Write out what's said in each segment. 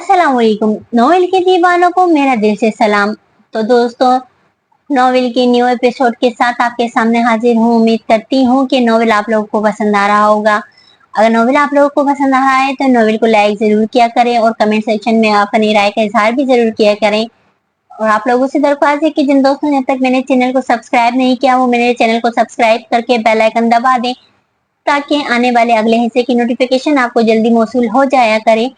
अस्सलाम वालेकुम। नॉवेल के दीवानों को मेरा दिल से सलाम। तो दोस्तों, नॉवेल के न्यू एपिसोड के साथ आपके सामने हाजिर हूँ। उम्मीद करती हूँ कि नॉवेल आप लोगों को पसंद आ रहा होगा। अगर नॉवेल आप लोगों को पसंद आ रहा है तो नॉवेल को लाइक जरूर किया करें और कमेंट सेक्शन में अपनी राय का इजहार भी जरूर किया करें। और आप लोगों से दरख्वास्त है कि जिन दोस्तों ने अब तक मेरे चैनल को सब्सक्राइब नहीं किया वो मेरे चैनल को सब्सक्राइब करके बेल आइकन दबा दें, ताकि आने वाले अगले हिस्से की नोटिफिकेशन आपको जल्दी मौसूल हो जाया करे।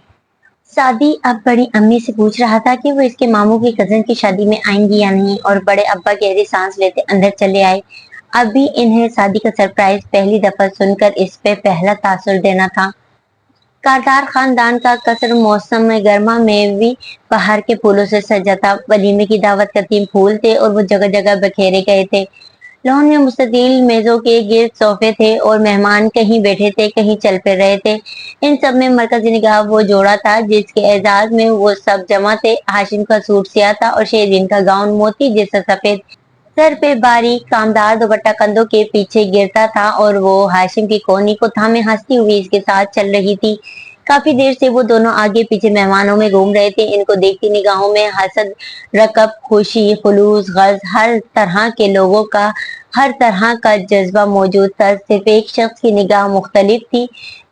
शादी अब बड़ी अम्मी से पूछ रहा था कि वो इसके मामू की कजन की शादी में आएंगी या नहीं, और बड़े अब्बा गहरी सांस लेते अंदर चले आए। अभी इन्हें शादी का सरप्राइज पहली दफा सुनकर इस पे पहला तासुर देना था। कारदार खानदान का कसर मौसम में गर्मा में भी बाहर के फूलों से सजा था। वलीमे की दावत का 3 फूल थे और वो जगह जगह बखेरे गए थे। लॉन में मुस्ततील मेजों के गिर्द सोफे थे और मेहमान कहीं बैठे थे, कहीं चल फिर रहे थे। इन सब में मरकजी निगाह वो जोड़ा था जिसके एजाज में वो सब जमा थे। हाशिम का सूट सिया था और शेरवीन का गाउन मोती जैसा सफेद। सर पे बारीक कामदार दुपट्टा कंधों के पीछे गिरता था और वो हाशिम की कोहनी को थामे हंसती हुई इसके साथ चल रही थी। काफी देर से वो दोनों आगे पीछे मेहमानों में घूम रहे थे। इनको देखती निगाहों में हसद, रकब, खुशी, खुलूस, गज, हर तरह के लोगों का हर तरह का जज्बा मौजूद था। सिर्फ एक शख्स की निगाह मुख्तलिफ थी।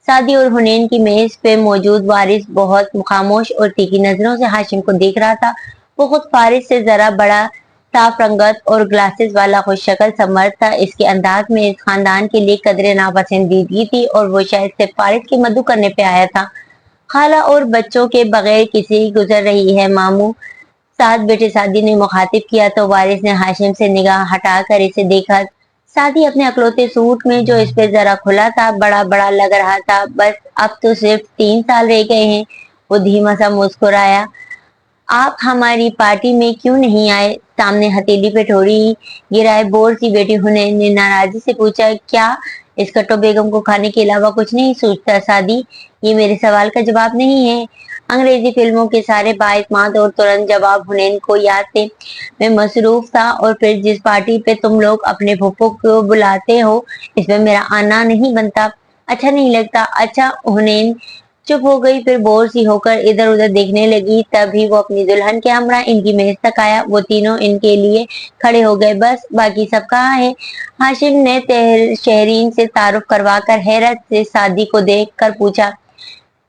शादी और हुनैन की मेज पे मौजूद वारिस बहुत खामोश और तीखी नजरों से हाशिम को देख रहा था। वो खुद फारिस से जरा बड़ा, साफ रंगत और ग्लासेस वाला खुश शक्ल समर्थ था। इसके अंदाज में इस खानदान के लिए कदरे नापसंदीदगी थी और वो शायद सिर्फ फारिस की मदद करने पे आया था। खाला और बच्चों के बगैर किसी गुजर रही है मामू, साथ बेटे सादी ने मुखातिब किया तो वारिस ने हाशिम से निगाह हटाकर इसे देखा। सादी अपने अकलौते सूट में जो इस पे जरा खुला था बड़ा बड़ा लग रहा था। बस अब तो सिर्फ 3 साल रह गए हैं। वो धीमा सा मुस्कुराया। आप हमारी पार्टी में क्यों नहीं आए? सामने हथेली पे ठोड़ी गिराए बोर सी बेटी हुनैन ने नाराजी से पूछा। क्या इस कट्टो बेगम को खाने के अलावा कुछ नहीं सूझता सादी? ये मेरे सवाल का जवाब नहीं है। अंग्रेजी फिल्मों के सारे बाइस्मात और तुरंत जवाब हुनैन को याद थे। मैं मसरूफ था, और फिर जिस पार्टी पे तुम लोग अपने फूफो को बुलाते हो इसमें मेरा आना नहीं बनता। अच्छा नहीं लगता? अच्छा। हुनैन चुप हो गई, फिर बोर सी होकर इधर उधर देखने लगी। तभी वो अपनी दुल्हन के हमरा इनकी मेज तक आया। वो तीनों इनके लिए खड़े हो गए। बस बाकी सब कहाँ है? हाशिम ने शहरीन से तारुफ करवाकर हैरत से शादी को देख कर पूछा।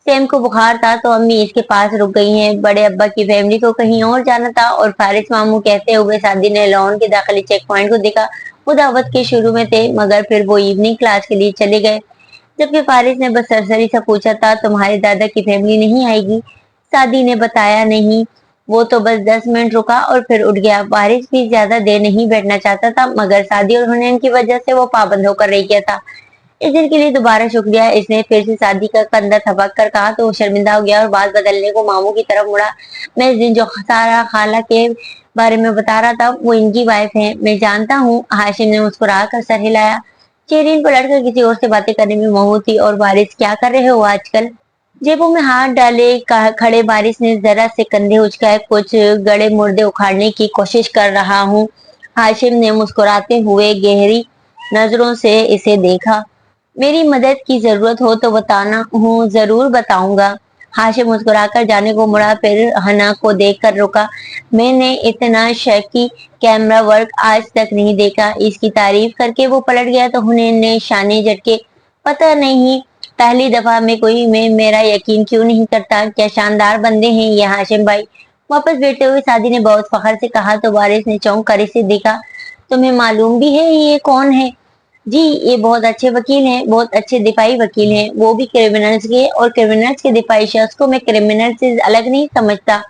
सैम को बुखार था तो अम्मी इसके पास रुक गई हैं। बड़े अब्बा की फैमिली को कहीं और जाना था। और फारिस मामू कहते हुए शादी ने लॉन के दाखिली चेक पॉइंट को देखा। वो दावत के शुरू में थे, मगर फिर वो इवनिंग क्लास के लिए चले गए। जबकि फारिस ने बस सरसरी सा पूछा था, तुम्हारे दादा की फैमिली नहीं आएगी? सादी ने बताया नहीं। वो तो बस 10 मिनट रुका और फिर उठ गया। फारिस भी ज्यादा देर नहीं बैठना चाहता था, मगर शादी और हुनैन की वजह से वो पाबंद होकर रह गया था। इस दिन के लिए दोबारा शुक्रिया। इसने फिर से शादी का कंधा थपक कर कहा तो वो शर्मिंदा हो गया और बात बदलने को मामू की तरफ मुड़ा। मैं इस दिन जो सारा खाला के बारे में बता रहा था वो इनकी वाइफ है। मैं जानता हूँ। हाशिम ने मुस्कुरा कर सर हिलाया। शेरीन पलटकर किसी और से बातें करने में मशहूर थी। और बारिश, क्या कर रहे हो आजकल? जेबों में हाथ डाले खड़े बारिश ने जरा से कंधे उचकाए। कुछ गड़े मुर्दे उखाड़ने की कोशिश कर रहा हूँ। हाशिम ने मुस्कुराते हुए गहरी नजरों से इसे देखा। मेरी मदद की जरूरत हो तो बताना। हूँ, जरूर बताऊंगा। हाशिम मुस्कुराकर जाने को मुड़ा, फिर हना को देखकर रुका। मैंने इतना शकी कैमरा वर्क आज तक नहीं देखा। इसकी तारीफ करके वो पलट गया तो हुनैन ने शाने झटके। पता नहीं पहली दफा में कोई में मेरा यकीन क्यों नहीं करता। क्या शानदार बंदे हैं ये हाशिम भाई। वापस बैठते हुए सादी ने बहुत फखर से कहा तो वारिस ने चौंक कर इसे देखा। तुम्हें मालूम भी है ये कौन है? जी, ये बहुत अच्छे वकील हैं, बहुत अच्छे दिफाई वकील हैं, वो भी क्रिमिनल्स के। और क्रिमिनल्स के दिफाई शख्स को मैं क्रिमिनल से अलग नहीं समझता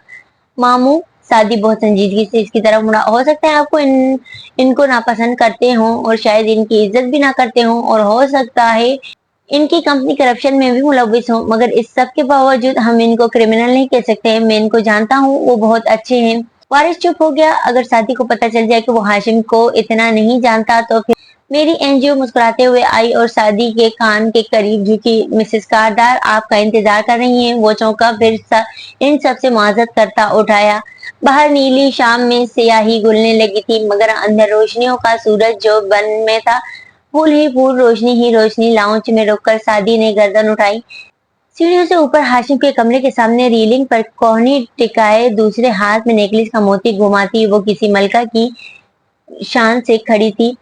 मामू। सादी बहुत संजीदगी से इसकी तरफ मुड़ा। हो सकता है आपको इनको नापसंद करते हो और शायद इनकी इज्जत भी ना करते हो, और हो सकता है इनकी कंपनी करप्शन में भी मुलविस हो, मगर इस सब के बावजूद हम इनको क्रिमिनल नहीं कह सकते। मैं इनको जानता हूँ, वो बहुत अच्छे हैं। वारिस चुप हो गया। अगर साथी को पता चल जाए कि वो हाशिम को इतना नहीं जानता तो फिर। मेरी एनजीओ मुस्कुराते हुए आई और सादी के कान के करीब झुकी। मिसेस कारदार आपका इंतजार कर रही हैं। वो चौंका, फिर इन सब से माजरत करता उठाया। बाहर नीली शाम में सियाही गुलने लगी थी, मगर अंदर रोशनियों का सूरज जो बन में था। फूल ही फूल, रोशनी ही रोशनी। लाउंज में रुककर सादी ने गर्दन उठाई। सीढ़ियों से ऊपर हाशिम के कमरे के सामने रीलिंग पर कोहनी टिकाए दूसरे हाथ में नेकलेस का मोती घुमाती वो किसी मलका की शान से खड़ी थी।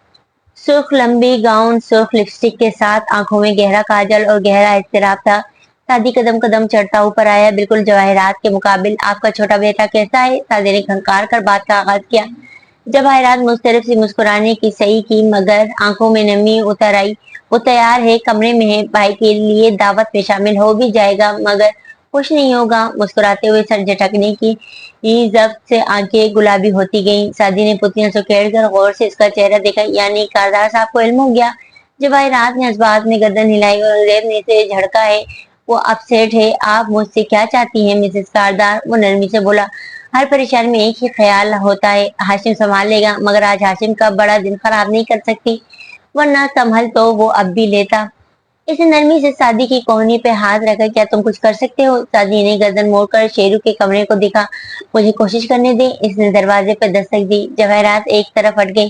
सुर्ख लंबी गाउन, सुर्ख लिपस्टिक के साथ आंखों में गहरा काजल और गहरा इज़्तिराब था। सादी कदम कदम चढ़ता ऊपर आया, बिल्कुल जवाहिरात के मुकाबिल। आपका छोटा बेटा कैसा है? सादी ने खंकार कर बात का आगाज किया। जवाहिरात मुस्तरफ सी मुस्कुराने की सही की, मगर आंखों में नमी उतर आई। वो तैयार है, कमरे में है, भाई के लिए दावत में शामिल हो भी जाएगा, मगर खुश नहीं होगा। मुस्कुराते हुए सर झटकने की जब्त से आंखें गुलाबी होती गईं। सादी ने पुतलियां सुखेड़ कर गौर से इसका चेहरा देखा। यानी कारदार साहब को इल्म हो गया। जवाहिरात ने जज्बात में गर्दन हिलाई और जेब ने से झड़का है। वो अपसेट है। आप मुझसे क्या चाहती हैं मिसेस कारदार? वो नरमी से बोला। हर परेशानी में एक ही ख्याल होता है, हाशिम संभाल लेगा, मगर आज हाशिम का बड़ा दिन खराब नहीं कर सकती, वरना संभल तो वो अब भी लेता। इसने नरमी से सादी की कोहनी पे हाथ रखा। क्या तुम कुछ कर सकते हो? सादी ने गर्दन मोड़कर शेरू के कमरे को देखा। मुझे कोशिश करने दे। इसने दरवाजे पर दस्तक दी। जवाहरात एक तरफ हट गई।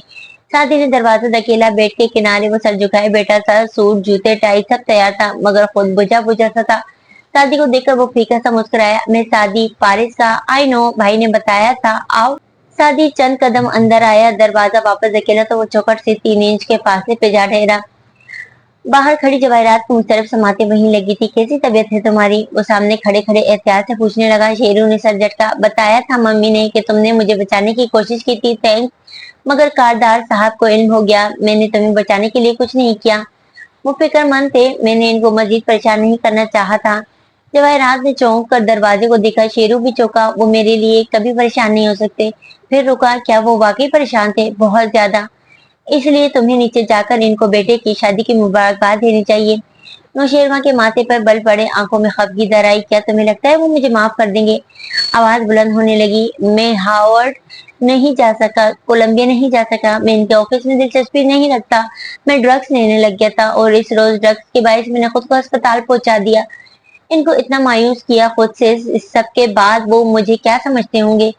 सादी ने दरवाजा धकेला। बेड के किनारे वो सर झुकाए बैठा था। सूट, जूते, टाई सब तैयार था, मगर खुद बुझा बुझा सा था। सादी को देखकर वो फीका सा मुस्कुराया। मैं सादी, पारिस का। आई नो, भाई ने बताया था। आओ। सादी चंद कदम अंदर आया। दरवाजा वापस धकेला तो वो चौखट से 3 इंच के फासले पे जा ठहरा। बाहर खड़ी जवाहरात को मुस्तरफ समाते वहीं लगी थी। कैसी तबीयत है तुम्हारी? वो सामने खड़े खड़े एहतियात से पूछने लगा। शेरू ने सर झटका। बताया था मम्मी ने कि तुमने मुझे बचाने की कोशिश की थी। थैंक्स, मगर कारदार साहब को इल्म हो गया। मैंने तुम्हें बचाने के लिए कुछ नहीं किया। वो फिक्रमंद थे। मैंने इनको मजीद परेशान नहीं करना चाहा था। जवाहरात ने चौंक कर दरवाजे को देखा। शेरू भी चौंका। वो मेरे लिए कभी परेशान नहीं हो सकते। फिर रुका। क्या वो वाकई परेशान थे? बहुत ज्यादा। इसलिए तुम्हें नीचे जाकर इनको बेटे की शादी की मुबारकबाद देनी चाहिए। नौशेरवा के माथे पर बल पड़े, आंखों में खफगी दर आई। क्या तुम्हें लगता है वो मुझे माफ कर देंगे? आवाज बुलंद होने लगी। मैं हार्वर्ड नहीं जा सका, कोलंबिया नहीं जा सका, मैं इनके ऑफिस में दिलचस्पी नहीं रखता, मैं ड्रग्स लेने लग गया था और इस रोज ड्रग्स के बायस मैंने खुद को अस्पताल पहुंचा दिया। इनको इतना मायूस किया खुद से। इस सब के बाद वो मुझे क्या समझते होंगे?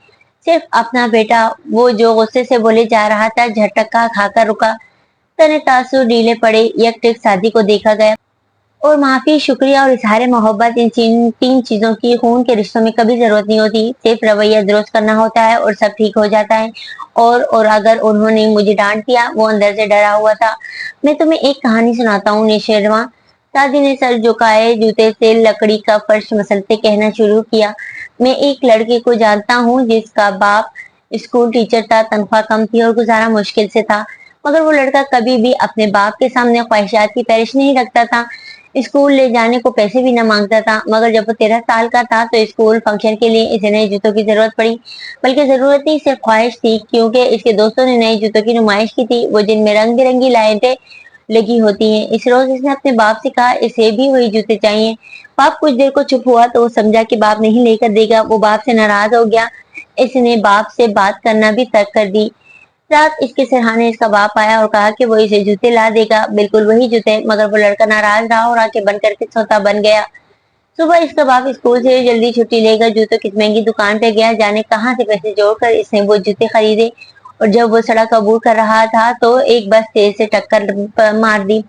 सिर्फ अपना बेटा। वो जो गुस्से से बोले जा रहा था, झटका खाकर रुका। तने तासुर ढीले पड़े। यकटिक शादी को देखा गया और माफी, शुक्रिया और इजहार मोहब्बत, इन तीन चीजों की खून के रिश्तों में कभी जरूरत नहीं होती। सिर्फ रवैया दुरुस्त करना होता है और सब ठीक हो जाता है। और अगर उन्होंने मुझे डांट दिया, वो अंदर से डरा हुआ था। मैं तुम्हें एक कहानी सुनाता हूँ निशेरवा। दादी ने सर झुकाए जूते से लकड़ी का फर्श मसलते कहना शुरू किया। मैं एक लड़के को जानता हूँ जिसका बाप स्कूल टीचर था। तनख्वाह कम थी और गुजारा मुश्किल से था, मगर वो लड़का कभी भी अपने बाप के सामने ख्वाहिशात की पैरिश नहीं रखता था। स्कूल ले जाने को पैसे भी न मांगता था, मगर जब वो 13 साल का था तो स्कूल फंक्शन के लिए इसे नए जूतों की जरूरत पड़ी। बल्कि जरूरत नहीं, सिर्फ ख्वाहिश थी, क्योंकि इसके दोस्तों ने नए जूतों की नुमाइश की थी, वो जिनमें रंग बिरंगी लाइटें लगी होती हैं। इस रोज इसने अपने बाप से कहा इसे भी वही जूते चाहिए। बाप कुछ देर को चुप हुआ तो वो समझा कि बाप नहीं लेकर देगा। वो बाप से नाराज हो गया। इसने बाप से बात करना भी तर्क कर दी। रात इसके सिरहाने इसका बाप आया और कहा कि वो इसे जूते ला देगा, बिल्कुल वही जूते, मगर वो लड़का नाराज रहा और आंखें बंद करके सोता बन गया। सुबह इसका बाप स्कूल से जल्दी छुट्टी लेकर जूतों की महंगी दुकान पे गया। जाने कहाँ से पैसे जोड़कर इसने वो जूते खरीदे, और जब वो सड़क अबूर कर रहा था तो एक बस तेज से टक्कर मार दी।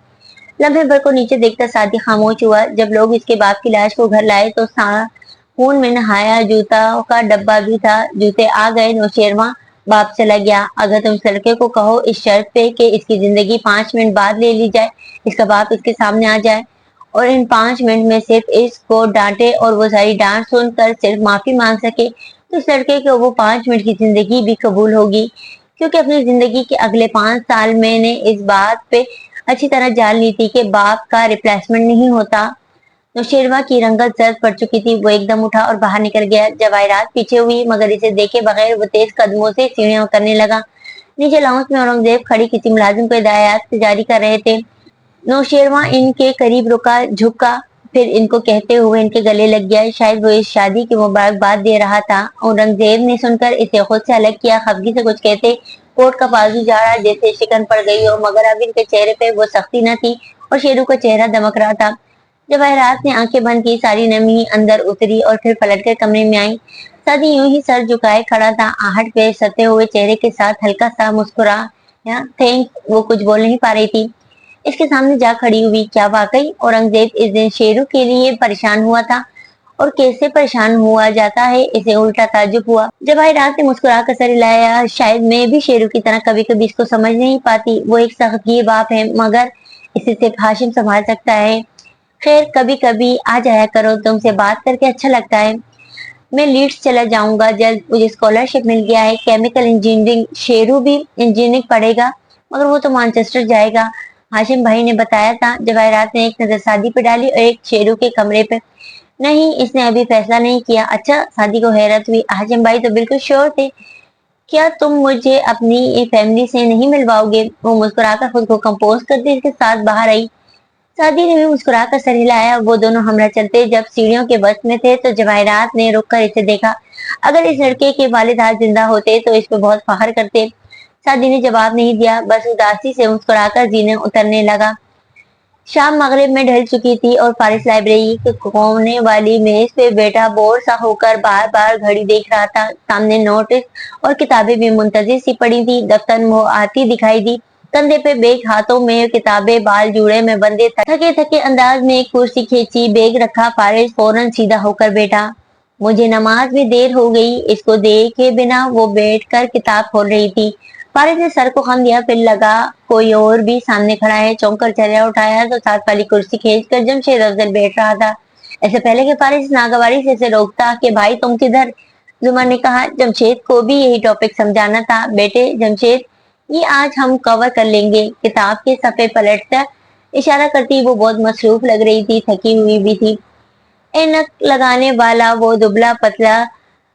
लम्हे भर को नीचे देखकर सादी खामोश हुआ। जब लोग इसके बाप की लाश को घर लाए तो खून में नहाया जूता का डब्बा भी था। जूते आ गए। नौशेरवा बाप चला गया। अगर तुम इस लड़के को कहो इस शर्त पे कि इसकी जिंदगी 5 मिनट बाद ले ली जाए, इसका बाप इसके सामने आ जाए और इन 5 मिनट में सिर्फ इसको डांटे और वो सारी डांट सुनकर सिर्फ माफी मांग सके, तो इस लड़के को वो 5 मिनट की जिंदगी भी कबूल होगी। क्योंकि अपनी जिंदगी के अगले 5 साल मैंने इस बात पे अच्छी तरह जान ली थी कि बाप का रिप्लेसमेंट नहीं होता। नौशेरवा की रंगत जर्द पड़ चुकी थी। वो एकदम उठा और बाहर निकल गया। जवाहिरात पीछे हुई, मगर इसे देखे बगैर वो तेज कदमों से सीढ़ियां उतरने लगा। नीचे लाउंज में औरंगजेब खड़ी किसी मुलाजिम को हिदायत जारी कर रहे थे। नौशेरवा इनके करीब रुका, झुका, फिर इनको कहते हुए इनके गले लग गया। शायद वो इस शादी की मुबारकबाद दे रहा था। औरंगजेब ने सुनकर इसे खुद से अलग किया। खफगी से कुछ कहते कोट का बाजू झाड़ा जैसे शिकन पड़ गई हो, मगर अब इनके चेहरे पे वो सख्ती न थी और शेरू का चेहरा दमक रहा था। जवाहरात ने आंखें बंद की। सारी नमी अंदर उतरी और फिर पलटकर कमरे में आई। सादी यूं ही सर झुकाए खड़ा था, आहट पे सते हुए चेहरे के साथ हल्का सा मुस्कुरा। थैंक्स, वो कुछ बोल नहीं पा रही थी। اس کے سامنے جا کھڑی ہوئی. کیا واقعی اورنگزیب اس دن شیرو کے لیے پریشان ہوا تھا؟ اور کیسے پریشان ہوا جاتا ہے، اسے الٹا تعجب ہوا. جواہر رات نے مسکرا کر سر ہلایا. شاید میں بھی شیرو کی طرح کبھی کبھی اس کو سمجھ نہیں پاتی. وہ ایک سخت گیر باپ ہے، مگر اسے صرف ہاشم سنبھال سکتا ہے. خیر کبھی کبھی آ جایا کرو، تم سے بات کر کے اچھا لگتا ہے. میں لیڈس چلا جاؤں گا جلد. مجھے اسکالرشپ مل گیا ہے کیمیکل انجینئرنگ. شیرو بھی انجینئرنگ پڑھے گا مگر وہ تو مانچسٹر جائے گا، ہاشم بھائی نے بتایا تھا. جواہرات نے ایک نظر شادی پہ ڈالی اور ایک شیرو کے کمرے پہ. نہیں، اس نے ابھی فیصلہ نہیں کیا. اچھا، شادی کو حیرت ہوئی. ہاشم بھائی تو بالکل شیور تھے. کیا تم مجھے اپنی فیملی سے نہیں ملواؤ گے؟ وہ مسکرا کر خود کو کمپوز کرتے اس کے ساتھ باہر آئی. شادی نے بھی مسکرا کر سر ہلایا. وہ دونوں ہمراہ چلتے. جب سیڑھیوں کے بس میں تھے تو جواہرات نے رک کر اسے دیکھا. اگر اس لڑکے کے والد آج زندہ ہوتے تو اس پہ بہت فخر کرتے. شادی نے جواب نہیں دیا، بس اداسی سے مسکرا کر زینے اترنے لگا. شام مغرب میں ڈھل چکی تھی اور فارس لائبریری کے کونے والی میز پہ بیٹھا بور سا ہو کر بار بار گھڑی دیکھ رہا تھا. سامنے نوٹس اور کتابیں بھی منتظر سی پڑی تھی. دفتر میں آتی دکھائی دی، کندھے پہ بیگ، ہاتھوں میں کتابیں، بال جوڑے میں بندے. تھکے تھکے انداز میں ایک کرسی کھینچی، بیگ رکھا. فارس فوراً سیدھا ہو کر بیٹھا. مجھے نماز میں دیر ہو گئی. اس کو دیکھے بنا وہ بیٹھ کر کتاب کھول رہی تھی. فارس نے سر کو خم دیا، پھر لگا کوئی اور بھی سامنے کھڑا ہے. چونک کر چہرہ اٹھایا تو ساتھ والی کرسی کھینچ کر جمشید افضل بیٹھ رہا تھا. ایسے پہلے کہ فارس ناگواری سے اسے روکتا کہ بھائی تم کدھر. زمر نے کہا. جمشید کو بھی یہی ٹاپک سمجھانا تھا. بیٹے جمشید، یہ آج ہم کور کر لیں گے. کتاب کے صفحے پلٹتا اشارہ کرتی. وہ بہت مصروف لگ رہی تھی، تھکی ہوئی بھی تھی. اینک لگانے والا وہ دبلا پتلا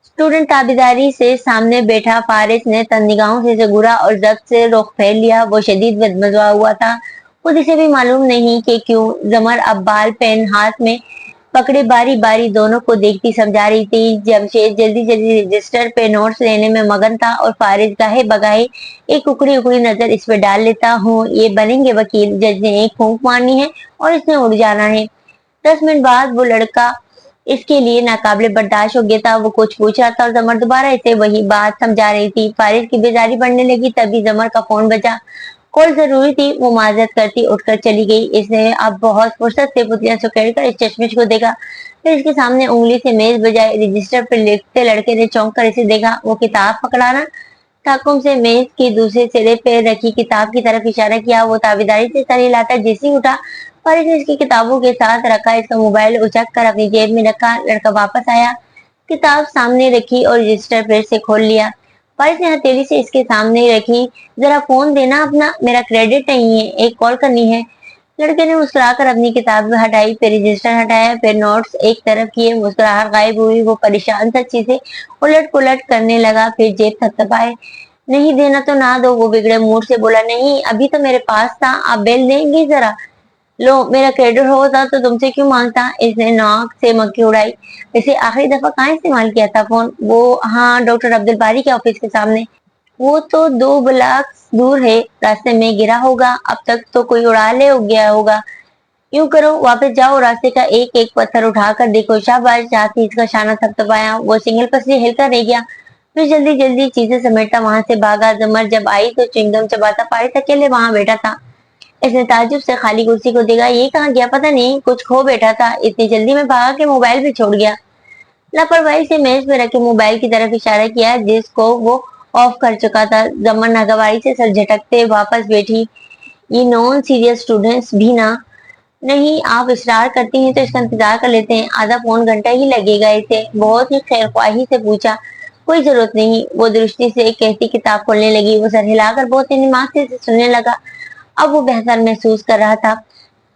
اسٹوڈنٹ تابیداری سے سامنے بیٹھا. فارس نے تند نگاہوں سے اسے گھورا اور ضبط سے رخ پھیر لیا. وہ شدید بدمزہ ہوا تھا. خود اسے بھی معلوم نہیں کہ کیوں. زمر اب بال پین ہاتھ میں پکڑے باری باری دونوں کو دیکھتی سمجھا رہی تھی. جمشید جلدی جلدی رجسٹر پہ نوٹس لینے میں مگن تھا اور فارس گاہے بگاہے ایک اکڑی اکڑی نظر اس پہ ڈال لیتا. ہوں، یہ بنیں گے وکیل. جج نے ایک پھونک مارنی ہے اور اس نے اڑ جانا ہے. 10 منٹ بعد وہ لڑکا اس کے لیے ناقابل برداشت ہو گیا تھا. وہ کچھ پوچھ رہا تھا اور زمر دوبارہ اسے وہی بات سمجھا رہی تھی. فارس کی بیزاری بڑھنے لگی. تبھی زمر کا فون بجا. کال ضروری تھی. وہ معذرت کرتی اٹھ کر چلی گئی. اس نے اب بہت فرصت سے پتلیاں سکیڑ کر اس چشمش کو دیکھا، پھر اس کے سامنے انگلی سے میز بجائے رجسٹر پر لکھتے لڑکے نے چونک کر اسے دیکھا. وہ کتاب پکڑانا ٹھاکم سے میز کے دوسرے سرے پہ رکھی کتاب کی طرف اشارہ کیا. وہ تابیداری سے سر ہلاتا جیسے ہی اٹھا. فارس نے اس کی کتابوں کے ساتھ رکھا. اس کا موبائل اچک کر اپنی جیب میں رکھا. لڑکا واپس آیا، کتاب سامنے رکھی اور رجسٹر پھر سے کھول لیا. فارس نے ہتھیلی سے اس کے سامنے رکھی. ذرا فون دینا اپنا، میرا کریڈٹ نہیں ہے، ایک کال کرنی ہے. لڑکے نے مسکرا کر اپنی کتاب ہٹائی، پھر رجسٹر ہٹایا، پھر نوٹس ایک طرف کیے. مسکراہٹ غائب ہوئی. وہ پریشان سا چیزیں الٹ پلٹ کرنے لگا، پھر جیب تھپتھپائے. نہیں دینا تو نہ دو. وہ بگڑے موڈ سے بولا. نہیں، ابھی تو میرے پاس تھا. آپ بیل دیں گی ذرا؟ لو، میرا کریڈٹ ہوتا تو تم سے کیوں مانگتا. اس نے ناک سے مکھی اڑائی. اسے آخری دفعہ کہاں استعمال کیا تھا فون؟ وہ ہاں، ڈاکٹر عبدالباری کے آفس کے سامنے. وہ تو 2 بلاک دور ہے. راستے میں گرا ہوگا. اب تک تو کوئی اڑا لے گیا ہوگا. یوں کرو، واپس جاؤ، راستے کا ایک ایک پتھر اٹھا کر دیکھو. شاباش. ساتھ ہی اس کا شانہ تھپتھپایا. وہ سنگل پسلی ہلکا رہ گیا. پھر جلدی جلدی چیزیں سمیٹتا وہاں سے بھاگا. زمر جب آئی تو چنگم چباتا فارس اکیلے وہاں بیٹھا تھا. اس نے تعجب سے خالی کرسی کو دیکھا. یہ کہاں گیا؟ پتہ نہیں، کچھ کھو بیٹھا تھا. اتنی جلدی میں بھاگا کہ موبائل بھی چھوڑ گیا. لاپرواہی سے میز پہ رکھے موبائل کی طرف اشارہ کیا جس کو وہ آف کر چکا تھا. زمر ناگواری سے سر جھٹکتے واپس بیٹھی. یہ نان سیریس اسٹوڈنٹس بھی نا. نہیں، آپ اصرار کرتی ہیں تو اس کا انتظار کر لیتے ہیں. آدھا پون گھنٹہ ہی لگے گا اسے. بہت ہی خیر خواہی سے پوچھا. کوئی ضرورت نہیں. وہ درستی سے ایک کہتی کتاب کھولنے لگی. وہ سر ہلا کر بہت ہی نماز سے سننے لگا. اب وہ بہتر محسوس کر رہا تھا.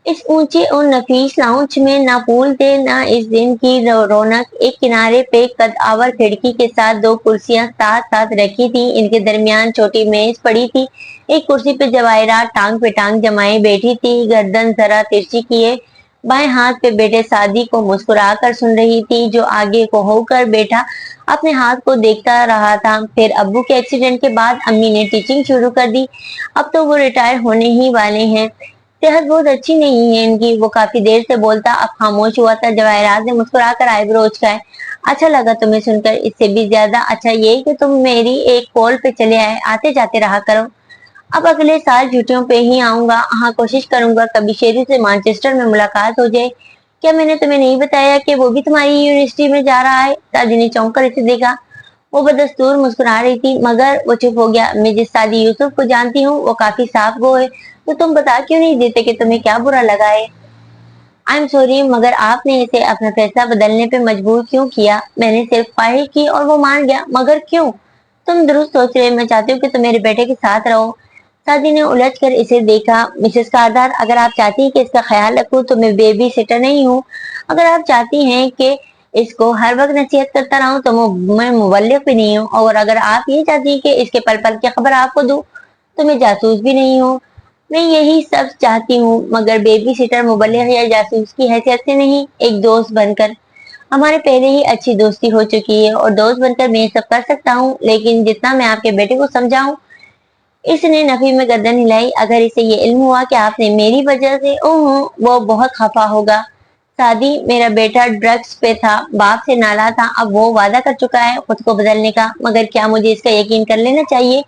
اس اونچے اور نفیس لاؤنج میں نہ پھول تھے نہ اس دن کی رونق. ایک کنارے پہ قد آور کھڑکی کے ساتھ 2 کرسیاں ساتھ ساتھ رکھی تھی. ان کے درمیان چھوٹی میز پڑی تھی. ایک کرسی پہ جواہرات ٹانگ پہ ٹانگ جمائے بیٹھی تھی، گردن ذرا ترچھی کیے. بائیں ہاتھ پہ بیٹے سعدی کو مسکرا کر سن رہی تھی جو آگے کو ہو کر بیٹھا اپنے ہاتھ کو دیکھتا رہا تھا. پھر ابو کے ایکسیڈنٹ کے بعد امی نے ٹیچنگ شروع کر دی. اب تو وہ ریٹائر ہونے ہی والے ہیں. صحت بہت اچھی نہیں ہے ان کی. وہ کافی دیر سے بولتا اب خاموش ہوا تھا. جواہرات نے مسکرا کر آئی برو اچکائے. اچھا لگا تمہیں سن کر. اس سے بھی زیادہ اچھا یہ کہ تم میری ایک کال پہ چلے آئے. آتے جاتے رہا کرو. अब अगले साल छुट्टियों पे ही आऊंगा। हाँ, कोशिश करूंगा कभी शेरू से मैनचेस्टर में मुलाकात हो जाए। क्या मैंने तुम्हें नहीं बताया कि वो भी तुम्हारी यूनिवर्सिटी में जा रहा है? दादी ने चौंक कर इसे देखा। वो बदस्तूर मुस्कुरा रही थी, मगर वो चुप हो गया। मैं जिस सादी यूसुफ को जानती हूँ वो काफी साफ गो है, तो तुम बता क्यों नहीं देते कि तुम्हें क्या बुरा लगा है? आई एम सॉरी, मगर आपने इसे अपना फैसला बदलने पे मजबूर क्यों किया? मैंने सिर्फ ख्वाहिश की और वो मान गया, मगर क्यों? तुम दुरुस्त सोच रहे, मैं चाहती हूँ कि तुम मेरे बेटे के साथ रहो। सादी ने उलझ कर इसे देखा। मिसेस कारदार, अगर आप चाहती हैं कि इसका ख्याल रखूं तो मैं बेबी सिटर नहीं हूँ। अगर आप चाहती हैं कि इसको हर वक्त नसीहत करता रहूं तो मैं मुबल्लिग भी नहीं हूँ। और अगर आप ये चाहती हैं कि इसके पल पल की खबर आपको दूं तो मैं जासूस भी नहीं हूँ। मैं यही सब चाहती हूँ, मगर बेबी सिटर, मुबल्लिग या जासूस की हैसियत से नहीं, एक दोस्त बनकर। हमारे पहले ही अच्छी दोस्ती हो चुकी है और दोस्त बनकर मैं ये सब कर सकता हूँ, लेकिन जितना मैं आपके बेटे को समझाऊं। इसने नफी में गर्दन हिलाई। अगर इसे ये इल्म हुआ कि आपने मेरी वजह से, ओह, वो बहुत खफा होगा। सादी, मेरा बेटा ड्रग्स पे था, बाप से नाला था, अब वो वादा कर चुका है खुद को बदलने का। मगर क्या मुझे इसका यकीन कर लेना चाहिए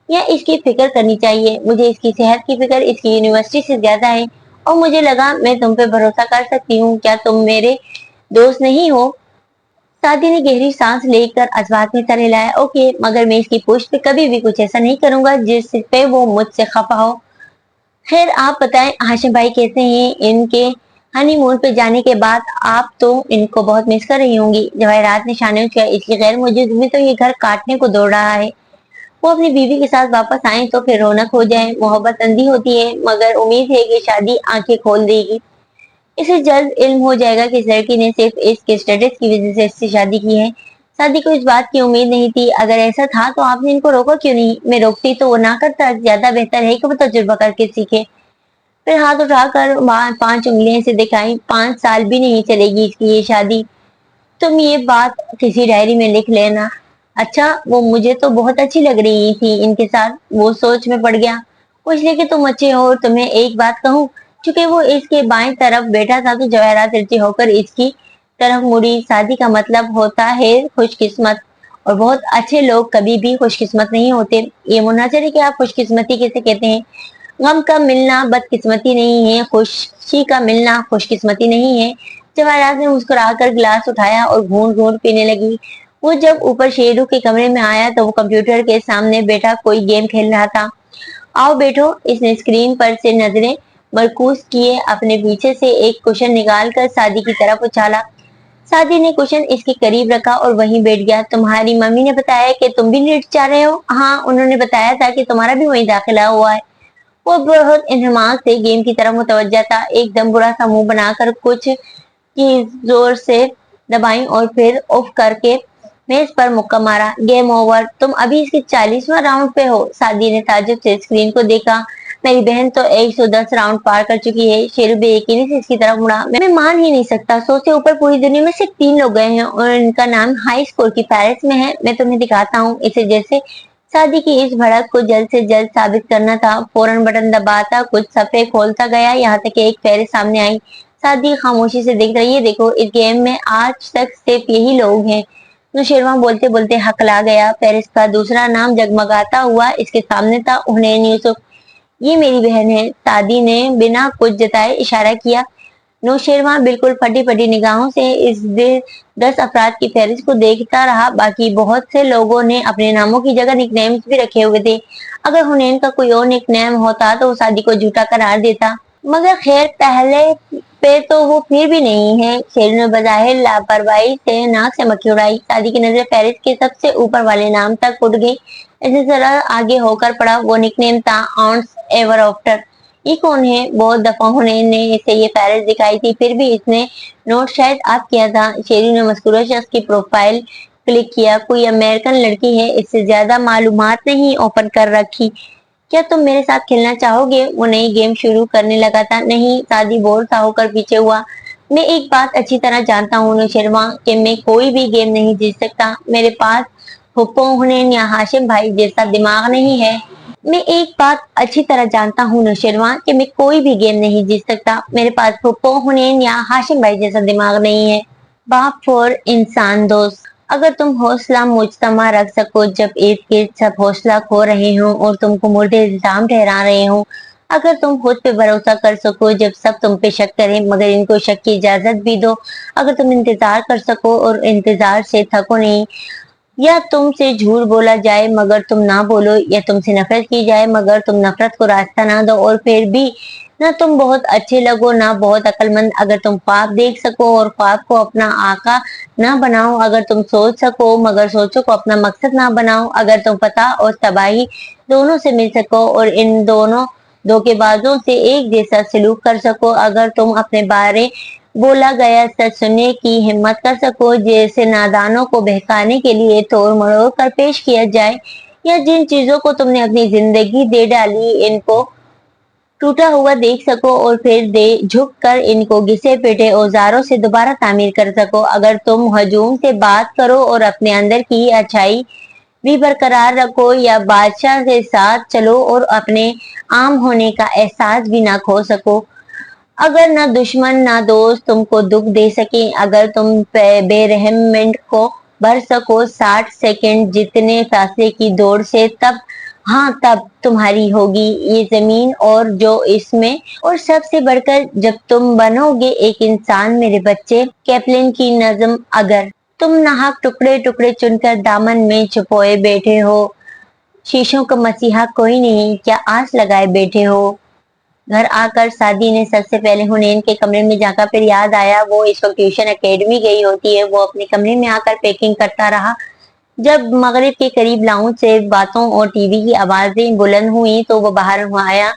या इसकी फिक्र करनी चाहिए? मुझे इसकी सेहत की फिक्र इसकी यूनिवर्सिटी से ज्यादा है, और मुझे लगा मैं तुम पे भरोसा कर सकती हूँ। क्या तुम मेरे दोस्त नहीं हो? सादी ने गहरी सांस लेकर अजवात में सर हिलाया। ओके, मगर मैं इसकी पुष्ट पे कभी भी कुछ ऐसा नहीं करूंगा जिस पे वो मुझसे खफा हो। खैर, आप बताएं हाशिम भाई कैसे हैं? इनके हनीमून पे जाने के बाद आप तो इनको बहुत मिस कर रही होंगी। जवाहरात ने शाने किया। इसकी गैर मौजूदगी में तो ये घर काटने को दौड़ रहा है। वो अपनी बीवी के साथ वापस आए तो फिर रौनक हो जाए। मोहब्बत अंधी होती है, मगर उम्मीद है कि शादी आंखें खोल देगी। इसे जल्द इल्म हो जाएगा कि इस लड़की ने सिर्फ इसके स्टेटस की वजह से इससे शादी की है। शादी को इस बात की उम्मीद नहीं थी। अगर ऐसा था तो आपने इनको रोका क्यों नहीं? मैं रोकती तो वो ना करता। ज्यादा बेहतर है कि वो तजुर्बा करके सीखे। फिर हाथ उठाकर 5 उंगलियां से दिखाई। 5 साल भी नहीं चलेगी इसकी ये शादी। तुम ये बात किसी डायरी में लिख लेना। अच्छा, वो मुझे तो बहुत अच्छी लग रही थी इनके साथ। वो सोच में पड़ गया। वो इसलिए कि तुम अच्छे हो। तुम्हें एक बात कहूँ, चूंकि वो इसके बाएं तरफ बैठा था तो जवाहरात तिरछी होकर इसकी तरफ मुड़ी। शादी का मतलब होता है खुशकिस्मत, और बहुत अच्छे लोग कभी भी खुशकिस्मत नहीं होते। ये मुनासिर है कि आप खुशकिस्मती किसे कहते हैं। गम का मिलना बदकिस्मती नहीं है, खुशी का मिलना खुशकिस्मती नहीं है। जवाहरात ने मुस्कुराकर गिलास उठाया और घूंट घूंट पीने लगी। वो जब ऊपर शेरू के कमरे में आया तो वो कंप्यूटर के सामने बैठा कोई गेम खेल रहा था। आओ बैठो। इसने स्क्रीन पर से नजरें मरकूज किए अपने पीछे से एक कुशन निकालकर सादी की तरफ उछाला। सादी ने कुशन इसके करीब रखा और वहीं बैठ गया। तुम्हारी मम्मी ने बताया कि तुम भी नीट चाह रहे हो? हाँ, उन्होंने बताया था कि तुम्हारा भी वहीं दाखिला हुआ है। वो बहुत इन्हमास से गेम की तरफ मुतवज्जा था। एकदम बुरा सा मुंह बनाकर कुछ की जोर से दबाई और फिर ऑफ करके मेज पर मुक्का मारा। Game over. तुम अभी इसके 40वां राउंड पे हो। सादी ने ताज्जुब से स्क्रीन को देखा। मेरी बहन तो 110 राउंड पार कर चुकी है। शेरू बेयकीनी से इसकी तरफ मुड़ा। मैं मान ही नहीं सकता, 100 से ऊपर पूरी दुनिया में सिर्फ 3 लोग गए हैं और इनका नाम हाई स्कोर की फहरिस्त में है। मैं तुम्हें दिखाता हूँ। इसे जैसे शादी की इस भड़क को जल्द से जल्द साबित करना था। फौरन बटन दबाता कुछ सफे खोलता गया, यहाँ तक कि एक फहरिस्त सामने आई। शादी खामोशी से देख रही है। देखो, इस गेम में आज तक सिर्फ यही लोग हैं। नौशेरवां बोलते बोलते हकला गया। फहरिस्त का दूसरा नाम जगमगाता हुआ इसके सामने था, हुनैन यूसुफ। ये मेरी बहन है। शादी ने बिना कुछ जताए इशारा किया। नौशेरवां बिल्कुल फटी फटी निगाहों से इस 10 अफराद की फहरिस्त को देखता रहा। बाकी बहुत से लोगों ने अपने नामों की जगह निकनेम्स भी रखे हुए थे। अगर हुनैन का कोई और निकनेम होता तो वो शादी को झूठा करार देता, मगर खैर पहले पे तो वो फिर भी नहीं है। शेरू ने बजाहिर लापरवाही से नाक से मक्खी उड़ाई। शादी की नजर फहरिस्त के सबसे ऊपर वाले नाम तक उठ गई। इसे जरा आगे होकर पड़ा। वो निकनेम था ऑन्स एवर आफ्टर। ये कौन है? बहुत दफा हुनैन ने इसे ये फहरिस्त दिखाई थी, फिर भी इसने नोट शायद आप किया था। शेरू ने मस्कुरा शख्स की प्रोफाइल क्लिक किया। कोई अमेरिकन लड़की है, इससे ज्यादा मालूमात नहीं ओपन कर रखी। क्या तुम मेरे साथ खेलना चाहोगे? वो नई गेम शुरू करने लगा था। नहीं। शादी बोर सा होकर पीछे हुआ। मैं एक बात अच्छी तरह जानता हूँ नौशेरवां, कि मैं कोई भी गेम नहीं जीत सकता। मेरे पास हुप्पो हुनैन या हाशिम भाई जैसा दिमाग नहीं है। मैं एक बात अच्छी तरह जानता हूँ नौशेरवां, कि मैं कोई भी गेम नहीं जीत सकता। मेरे पास हुप्पो हुनैन या हाशिम भाई जैसा दिमाग नहीं है। बाप और इंसान दोस्त। अगर तुम हौसला मुजतमा रख सको जब इर्द गिर्द सब हौसला खो रहे हों और तुमको मुर्दे इल्जाम ठहरा रहे हों, अगर तुम खुद पे भरोसा कर सको जब सब तुम पे शक करें मगर इनको शक की इजाजत भी दो, अगर तुम इंतजार कर सको और इंतजार से थको नहीं, या तुमसे झूठ बोला जाए मगर तुम ना बोलो, या तुमसे नफरत की जाए मगर तुम नफरत को रास्ता ना दो, और फिर भी ना तुम बहुत अच्छे लगो ना बहुत अक्लमंद, अगर तुम ख्वाब देख सको और ख्वाब को अपना आका ना बनाओ, अगर तुम सोच सको मगर सोचो को अपना मकसद ना बनाओ, अगर तुम फतह और तबाही दोनों से मिल सको और इन दोनों धोखेबाजों से एक जैसा सलूक कर सको, अगर तुम अपने बारे बोला गया सच सुनने की हिम्मत कर सको, जैसे नादानों को बहकाने के लिए तोड़ मरोड़ कर पेश किया जाए, या जिन चीजों को तुमने अपनी जिंदगी दे डाली इनको टूटा हुआ देख सको और फिर दे झुक कर इनको घिसे पिटे औजारों से दोबारा तामीर कर सको, अगर तुम हजूम से बात करो और अपने अंदर की अच्छाई भी बरकरार रखो, या बादशाह के साथ चलो और अपने आम होने का एहसास भी ना खो सको, अगर ना दुश्मन ना दोस्त तुमको दुख दे सके, अगर तुम बेरहममेंट को भर सको 60 सेकंड जितने फासले की दौड़ से, तब हाँ तब तुम्हारी होगी ये जमीन और जो इसमें, और सबसे बढ़कर जब तुम बनोगे एक इंसान मेरे बच्चे, कैप्लिन की नज्म। अगर तुम नाहक टुकड़े टुकड़े चुनकर दामन में छुपोए बैठे हो, शीशों का मसीहा कोई नहीं क्या आस लगाए बैठे हो, घर आकर सादी ने सबसे पहले हुनैन के कमरे में जाकर फिर याद आया वो इस वक्त ट्यूशन एकेडमी गई होती है, वो अपने कमरे में आकर पैकिंग करता रहा। जब मगरिब के करीब लाउंज से बातों और टीवी की आवाजें बुलंद हुई तो वो बाहर हुआ आया।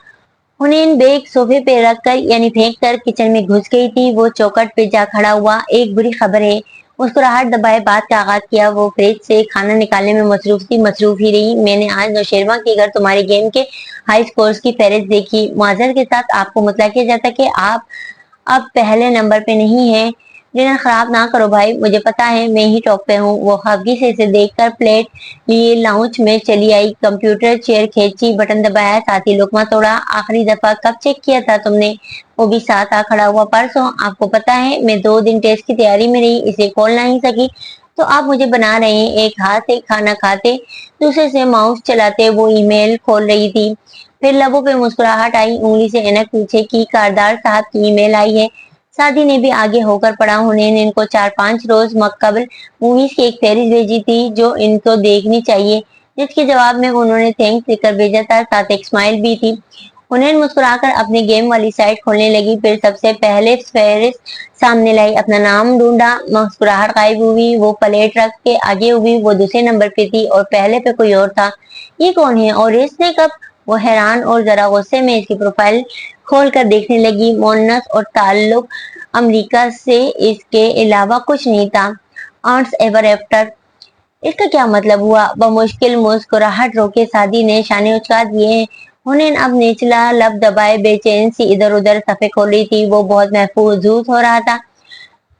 हुनैन बैग सोफे पे रखकर यानी फेंक कर किचन में घुस गई थी। वो चौखट पे जा खड़ा हुआ। एक बुरी खबर है, मुस्कुराहट दबाए बात का आगाज किया। वो फ्रिज से खाना निकालने में मसरूफ थी, मसरूफ ही रही। मैंने आज नौशेरवा के घर तुम्हारे गेम के हाई स्कोर्स की फहरिस्त देखी। मुआजर के साथ आपको मुतला किया जाता कि आप अब पहले नंबर पे नहीं है। डिनर खराब ना करो भाई, मुझे पता है मैं ही टॉप पे हूँ। वो खफगी से इसे देखकर प्लेट लिए लाउंज में चली आई। कंप्यूटर चेयर खींची, बटन दबाया, साथ ही लुकमा तोड़ा। आखिरी दफा कब चेक किया था तुमने? वो भी साथ आ खड़ा हुआ। परसों। आपको पता है मैं 2 दिन टेस्ट की तैयारी में रही, इसे खोल नहीं सकी। तो आप मुझे बना रहे हैं। एक हाथ से खाना खाते दूसरे से माउस चलाते वो ईमेल खोल रही थी। फिर लबों पे मुस्कुराहट आई, उंगली से ऐनक पीछे की। कारदार साहब की ईमेल आई है। सादी ने भी आगे होकर पढ़ा। उन्होंने इनको 4-5 रोज कबल मूवीज की एक फहरिस्त भेजी थी जो इनको देखनी चाहिए, जिसके जवाब में उन्होंने थैंक्स लिखकर भेजा था, साथ एक स्माइल भी थी। उन्हें मुस्कुराकर अपने गेम वाली साइट खोलने लगी। फिर सबसे पहले फहरिस्त सामने लाई, अपना नाम ढूंढा। मुस्कुराहट गायब हुई। वो प्लेट रख के आगे हुई। वो दूसरे नंबर पे थी और पहले पे कोई और था। ये कौन है और इसने कब? वो हैरान और जरा गुस्से में इसकी प्रोफाइल खोल कर देखने लगी। मोन्नस और ताल्लुक अमेरिका से इसके अलावा कुछ नहीं था। अर्न्स एवर आफ्टर, इसका क्या मतलब हुआ? बमुश्किल मुस्कुराहट रोके सादी ने शाने उचका दिए। उन्हें अब निचला लब दबाए बेचैन सी इधर उधर सफे खोल रही थी। वो बहुत महफूज हो रहा था।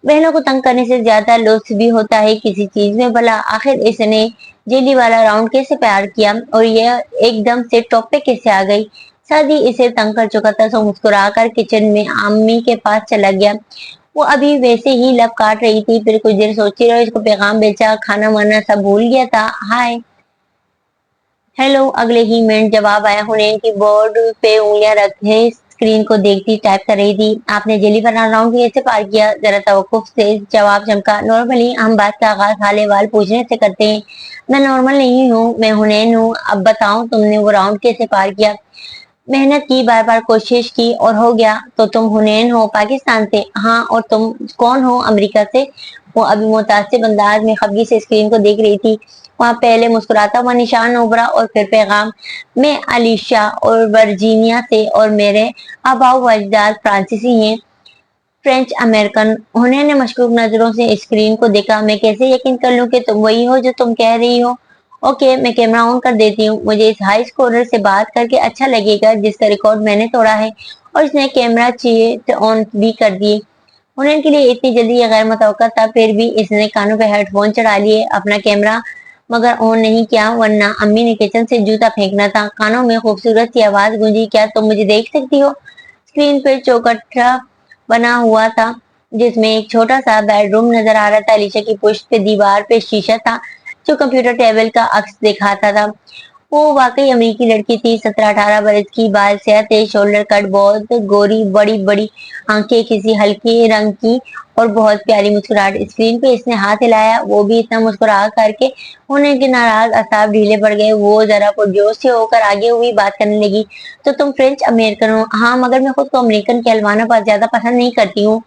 बहनों को तंग करने से ज्यादा लुत्फ भी होता है किसी चीज में। भला आखिर इसने जेली वाला राउंड कैसे प्यार किया और यह एकदम से टॉप पे कैसे आ गई? सादी इसे तंग कर चुका था, सो मुस्कुराकर किचन में अम्मी के पास चला गया। वो अभी वैसे ही लब काट रही थी। फिर कुछ देर सोची रही, इसको पैगाम बेचा, खाना वाना सब भूल गया था। हाय हेलो, अगले ही मिनट जवाब आया। हुनैन की बोर्ड पे उंगलियां रखे स्क्रीन को देखती टाइप कर रही थी। आपने जेली वाला राउंड कैसे पार किया? जरा तवक्कुफ से जवाब चमका। नॉर्मली हम बात का आगाज हाले वाल पूछने से करते हैं। मैं नॉर्मल नहीं हूँ, मैं हुनैन हूँ। अब बताओ तुमने वो राउंड कैसे पार किया? मेहनत की, बार बार कोशिश की और हो गया। तो तुम हुनैन हो पाकिस्तान से? हाँ। और तुम कौन हो? अमेरिका से। वो अभी मुतासिब अंदाज में खफगी से स्क्रीन को देख रही थी। वहां पहले मुस्कुराता हुआ निशान उभरा और फिर पैगाम। मैं अलीशा और वर्जीनिया से और मेरे आबाओ व अजदाद फ्रांसीसी हैं, फ्रेंच अमेरिकन। उन्होंने मशकूक नजरों से स्क्रीन को देखा। मैं कैसे यकीन कर लूं कि तुम वही हो जो तुम कह रही हो? ओके, मैं कैमरा ऑन कर देती हूँ। मुझे इस हाई स्कोरर से बात करके अच्छा लगेगा जिसका रिकॉर्ड मैंने तोड़ा है। और इसने कैमरा चीट ऑन भी कर दिए। उन्हें के लिए इतनी जल्दी गैर मुतवक्का था, फिर भी इसने कानों पे हेडफोन चढ़ा लिए। अपना कैमरा मगर ऑन नहीं किया, वरना अम्मी ने किचन से जूता फेंकना था। कानों में खूबसूरत सी आवाज गूंजी, क्या तुम मुझे देख सकती हो? स्क्रीन पर चौकट्टा बना हुआ था। जिसमें एक छोटा सा बेडरूम नजर आ रहा था। अलीशा की पुश्त पे दीवार पे शीशा था जो कंप्यूटर टेबल का अक्स दिखाता था। वो वाकई अमेरिकी लड़की थी, 17-18 बरस की, बाल सेहते, शोल्डर कट, बहुत गोरी, बड़ी बड़ी आंखें, किसी हल्के रंग की और बहुत प्यारी मुस्कुराहट। स्क्रीन पे इसने हाथ हिलाया, वो भी इतना मुस्कुरा करके उन्हें के नाराज असाब ढीले पड़ गए। वो जरा पुरजोश से होकर आगे हुई, बात करने लगी। तो तुम फ्रेंच अमेरिकन हो? हाँ, मगर मैं खुद को अमेरिकन कहलवाना ज्यादा पसंद नहीं करती हूँ।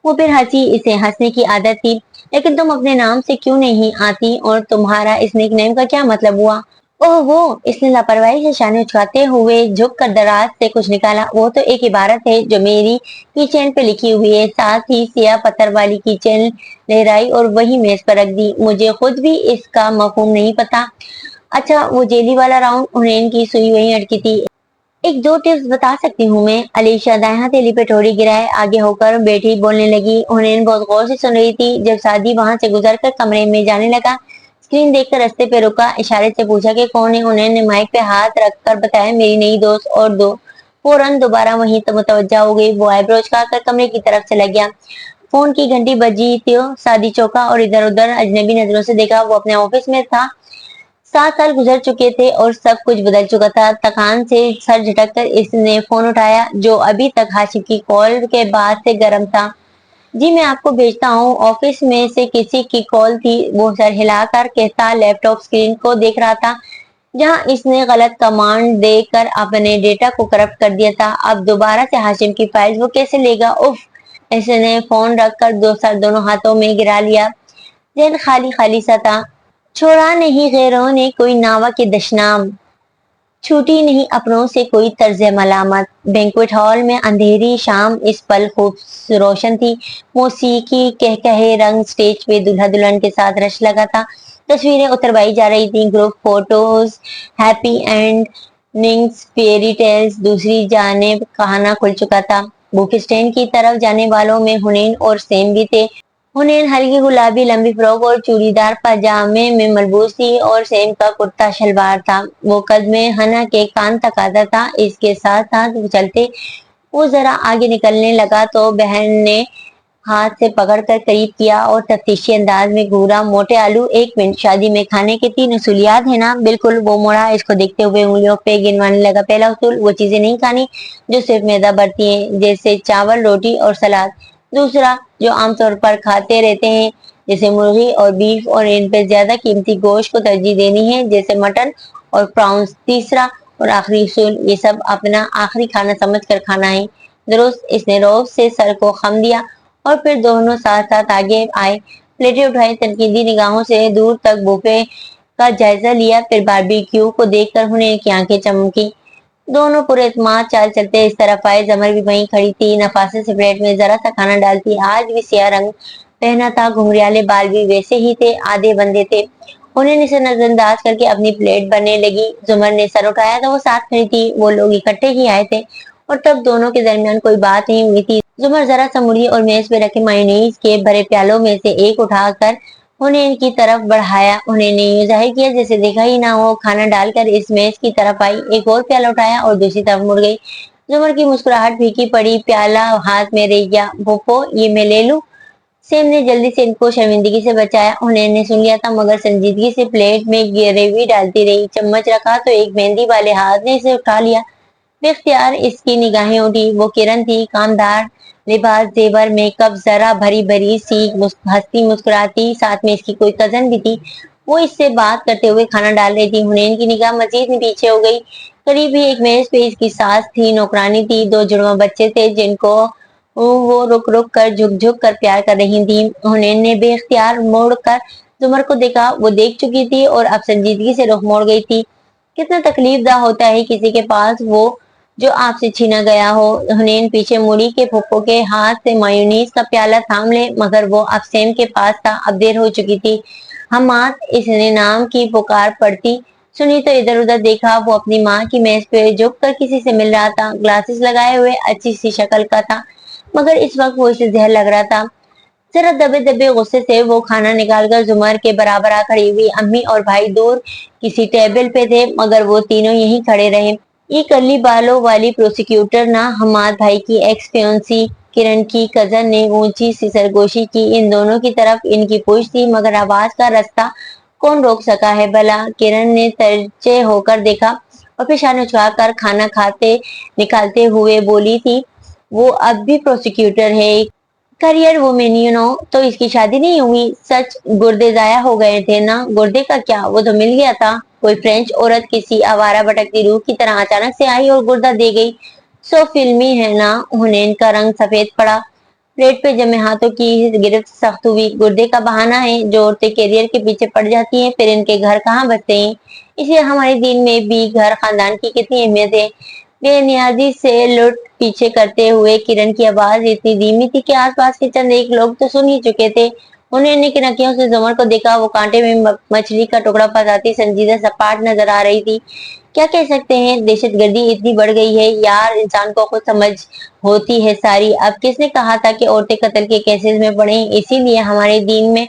वो फिर हंसी, इसे हंसने की आदत थी। लेकिन तुम अपने नाम से क्यों नहीं आती, और तुम्हारा इस निकनेम का क्या मतलब हुआ? ओह वो, इसने लापरवाही से शाने उचकाते हुए झुक कर दराज से कुछ निकाला। वो तो एक इबारत है जो मेरी कीचेन पे लिखी हुई है। साथ ही सिया पत्थर वाली कीचेन लहराई और वही मेज पर रख दी। मुझे खुद भी इसका मफहूम नहीं पता। अच्छा, वो जेली वाला राउंड, हुनैन की सुई वहीं अटकी थी। एक दो टिप्स बता सकती हूँ मैं। अलीशा दाएं हथेली पे ठोड़ी गिराए आगे होकर बैठी बोलने लगी। हुनैन बहुत गौर से सुन रही थी। जब सादी वहां से गुजरकर कमरे में जाने लगा, स्क्रीन देखकर रास्ते पे रुका, इशारे से पूछा कि कौन है। हुनैन ने माइक पे हाथ रखकर बताया, मेरी नई दोस्त। और दो फौरन दोबारा वहीं तो मुतवज्जा हो गई। वो आईब्रो उचकाकर कमरे की तरफ चला गया। फोन की घंटी बजी थी। सादी चौका और इधर उधर अजनबी नजरों से देखा। वो अपने ऑफिस में था। 7 साल गुजर चुके थे और सब कुछ बदल चुका था। थकान से सर झटककर इसने फोन उठाया, जो अभी तक हाशिम की कॉल के बाद से गर्म था। जी मैं आपको भेजता हूँ। ऑफिस में से किसी की कॉल थी। वो सर हिलाकर कहता लैपटॉप स्क्रीन को देख रहा था, जहां इसने गलत कमांड देकर अपने डेटा को करप्ट कर दिया था। अब दोबारा से हाशिम की फाइल वो कैसे लेगा? उफ। इसने फोन रखकर दो सर दोनों हाथों में गिरा लिया। जहन खाली खाली सा था। छोड़ा नहीं गैरों ने कोई नावा के दशनाम, छूटी नहीं अपनों से कोई तर्ज मलामत। बैंक्वेट हॉल में अंधेरी शाम इस पल खूब रोशन थी। मौसीकी कह कहे रंग, स्टेज पे दूल्हा दुल्हन के साथ रश लगा था। तस्वीरें उतरवाई जा रही थी, group photos, happy endings, fairy tales. दूसरी जानिब कहाना खुल चुका था। बुक स्टैंड की तरफ जाने वालों में हुनैन और सैम भी थे। हुनैन हल्की गुलाबी लंबी फ्रॉक और चूड़ीदार पजामे में मलबूस थी, और सैम का कुर्ता शलवार था। वो कद में हना के कान तक आता था। इसके साथ साथ चलते वो जरा आगे निकलने लगा तो बहन ने हाथ से पकड़कर करीब किया और तफ्तीशी अंदाज में घूरा। मोटे आलू, 1 मिनट, शादी में खाने के 3 उसूलियात है ना? बिल्कुल। वो मुड़ा, इसको देखते हुए उंगलियों पे गिनवाने लगा। पहला उसूल, वो चीजें नहीं खानी जो सिर्फ मैदा भरती हैं, जैसे चावल, रोटी और सलाद। दूसरा, जो आमतौर पर खाते रहते हैं, जैसे मुर्गी और बीफ, और इन पे ज्यादा कीमती गोश्त को तरजीह देनी है, जैसे मटन और प्राउंस। तीसरा और आखिरी उसूल, ये सब अपना आखिरी खाना समझ कर खाना है। दुरुस्त। इसने रौब से सर को खम दिया और फिर दोनों साथ साथ आगे आए, प्लेटें उठाई, तनकीदी निगाहों से दूर तक बुफे का जायजा लिया। फिर बारबेक्यू को देखकर हुनैन की आंखें चमकी। दोनों पूरे एतमाद चाल चलते इस तरफ आए। जमर भी वहीं खड़ी थी। नफासत से प्लेट में जरा सा खाना डालती। आज भी सिया रंग पहना था, घुंघराले बाल भी वैसे ही थे, आधे बंधे थे। उन्हें इसे नजरअंदाज करके अपनी प्लेट भरने लगी। जुमर ने सर उठाया तो वो साथ खड़ी थी। वो लोग इकट्ठे ही आए थे और तब दोनों के दरमियान कोई बात नहीं हुई थी। जुमर जरा सा मुड़ी और मेज पे रखे मायोनीज के भरे प्यालों में से एक उठाकर उन्हें इनकी तरफ बढ़ाया। उन्होंने यूं जाहिर किया जैसे देखा ही ना हो। खाना डालकर इस मेज की तरफ आई, एक और प्याला उठाया और दूसरी तरफ मुड़ गई। जुमर की मुस्कुराहट फीकी पड़ी। प्याला हाथ में रह गया। भूपो, ये मैं ले लूं? सेम ने जल्दी से इनको शर्मिंदगी से बचाया। उन्होंने सुन लिया था, मगर संजीदगी से प्लेट में ग्रेवी डालती रही। चम्मच रखा तो एक मेहंदी वाले हाथ ने इसे उठा लिया। बेख्तियार इसकी निगाहें उठी। वो किरण थी, कामदार लिबास, जेवर, मेकअप, जरा भरी भरी सी, हंसती मुस्कुराती। साथ में इसकी कोई कजन भी थी। वो इससे बात करते हुए खाना डाल रही थी। हुनैन की निगाह मजीद पीछे हो गई। करीब ही एक मेज पे इसकी सास थी, नौकरानी थी, 2 जुड़वा बच्चे थे जिनको वो रुक रुक कर झुक झुक कर प्यार कर रही थी। हुनैन ने बेख्तियार मुड़ कर जुमर को देखा। वो देख चुकी थी और अब संजीदगी से रुख मोड़ गई थी। कितना तकलीफदा होता है किसी के पास वो जो आपसे छीना गया हो। हुनैन पीछे मुड़ी के फुप्पो के हाथ से मायूनीज का प्याला थाम ले, मगर वो अब सैम के पास था। अब देर हो चुकी थी। हमाद, इसने नाम की पुकार पड़ती सुनी तो इधर उधर देखा। वो अपनी माँ की मेज पे झुक कर किसी से मिल रहा था। ग्लासेस लगाए हुए, अच्छी सी शक्ल का था, मगर इस वक्त वो इसे जहर लग रहा था। जरा दबे दबे गुस्से से वो खाना निकालकर जुमर के बराबर आ खड़ी हुई। अम्मी और भाई दूर किसी टेबल पे थे, मगर वो तीनों यहीं खड़े रहे। ये कर्ली बालों वाली प्रोसिक्यूटर ना हमाद भाई की एक्स फियोंसी किरण की कजन ने ऊंची सी सरगोशी की। इन दोनों की तरफ इनकी पूछ थी, मगर आवाज का रास्ता कौन रोक सका है भला। किरण ने तरचे होकर देखा और पेशान उछालकर खाना खाते निकालते हुए बोली थी, वो अब भी प्रोसिक्यूटर है, करियर वुमेन तो इसकी शादी नहीं हुई। सच गुर्दे जाया हो गए थे ना। गुर्दे का क्या, वो तो मिल गया था। कोई फ्रेंच औरत किसी आवारा भटकती रूह की तरह अचानक से आई और गुर्दा दे गई। सो फिल्मी है ना। हुनैन का रंग सफेद पड़ा। प्लेट पे जमे हाथों की गिरफ्त सख्त हुई। गुर्दे का बहाना है। जो औरतें कैरियर के पीछे पड़ जाती हैं, फिर इनके घर कहाँ बचते हैं। इसलिए हमारे दिन में भी घर खानदान की कितनी अहमियत है। बेनियाजी से लुट पीछे करते हुए किरण की आवाज इतनी धीमी थी कि आसपास के चंद एक लोग तो सुन ही चुके थे। उन्होंने किनकियों से जुमर को देखा। वो कांटे में मछली का टुकड़ा फंसाती संजीदा सपाट नजर आ रही थी। क्या कह सकते हैं, दहशतगर्दी इतनी बढ़ गई है यार, इंसान को खुद समझ होती है सारी। अब किसने कहा था कि औरतें कत्ल के केसेस में पड़े। इसीलिए हमारे दीन में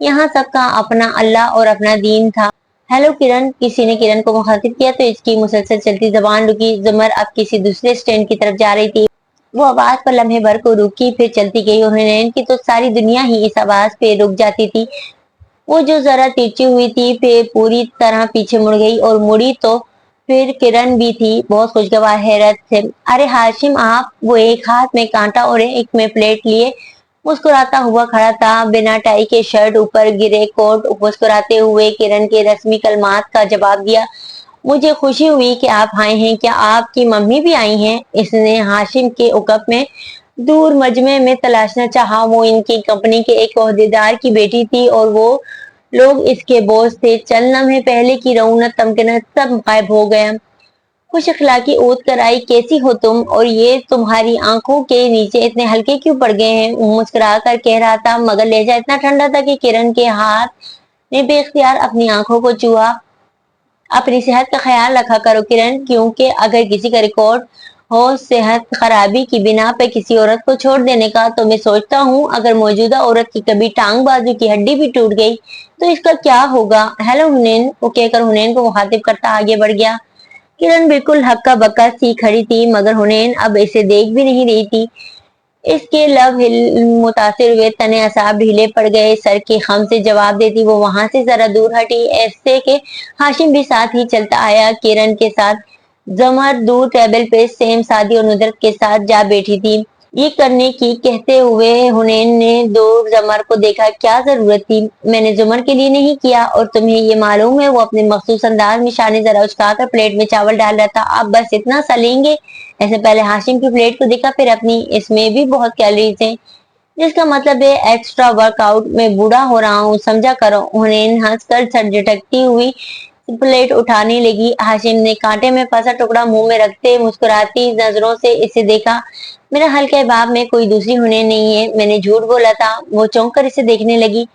यहाँ सबका अपना अल्लाह और अपना दीन था। हेलो किरण, किसी ने किरण को मुखातिब किया तो इसकी मुसलसल चलती जबान रुकी। जुमर अब किसी दूसरे स्टैंड की तरफ जा रही थी। वो आवाज पर लम्हे भर को रुकी, फिर चलती गई। उन्होंने की तो सारी दुनिया ही इस आवाज पे रुक जाती थी। वो जो जरा तिरछी हुई थी, फिर पूरी तरह पीछे मुड़ गई, और मुड़ी तो फिर किरण भी थी, बहुत खुशगवार हैरत से। अरे हाशिम आप। वो एक हाथ में कांटा और एक में प्लेट लिए मुस्कुराता हुआ खड़ा था, बिना टाई के शर्ट, ऊपर गिरे कोट। मुस्कुराते हुए किरण के रस्मी कलमात का जवाब दिया, मुझे खुशी हुई कि आप आए हैं। क्या आपकी मम्मी भी आई हैं? इसने हाशिम के उकप में दूर मजमे में तलाशना चाहा। वो इनकी कंपनी के एक ओहदेदार की बेटी थी और वो लोग इसके बोझ थे। चल लम्हे पहले की रौनक तमकना सब गायब हो गया। खुश अखलाकी ओत कर आई, कैसी हो तुम, और ये तुम्हारी आंखों के नीचे इतने हल्के क्यों पड़ गए हैं। मुस्कुरा कर कह रहा था, मगर लहजा इतना ठंडा था कि किरण के हाथ ने बेख्तियार अपनी आंखों को छुआ। अपनी सेहत का ख्याल रखा करो किरण, क्योंकि अगर किसी का रिकॉर्ड हो सेहत खराबी की बिना पे किसी औरत को छोड़ देने का, तो मैं सोचता हूँ अगर मौजूदा औरत की कभी टांग बाजू की हड्डी भी टूट गई तो इसका क्या होगा। हेलो हुनैन, वो कहकर हुनैन को मुखातिब करता आगे बढ़ गया। किरण बिल्कुल हक्का बक्का सी खड़ी थी, मगर हुनैन अब इसे देख भी नहीं रही थी। इसके लब मुतासिर हुए तने असाब ढीले पड़ गए। सर के खम से जवाब देती वो वहां से जरा दूर हटी, ऐसे के हाशिम भी साथ ही चलता आया किरण के साथ। जमर दूर टेबल पे सेम सादी और नुदरत के साथ जा बैठी थी। ये करने की कहते हुए हुनैन ने दूर जमर को देखा। क्या जरूरत थी, मैंने जुमर के लिए नहीं किया, और तुम्हें ये मालूम है वो अपने मखसूस अंदाज में शाने जरा उचकाकर प्लेट में चावल डाल रहा था। आप बस इतना सा लेंगे। ऐसे पहले हाशिम की प्लेट को देखा, फिर अपनी। इसमें भी बहुत कैलोरीज हैं, जिसका मतलब है एक्स्ट्रा वर्कआउट। मैं बूढ़ा हो रहा हूँ, समझा करो। हुनैन हंसकर सर झटकती हुई प्लेट उठाने लगी। हाशिम ने कांटे में फंसा टुकड़ा मुंह में रखते मुस्कुराती नजरों से इसे देखा। मेरा हल्के बाब में कोई दूसरी हुनैन नहीं है, मैंने झूठ बोला था। वो चौंक कर इसे देखने लगी।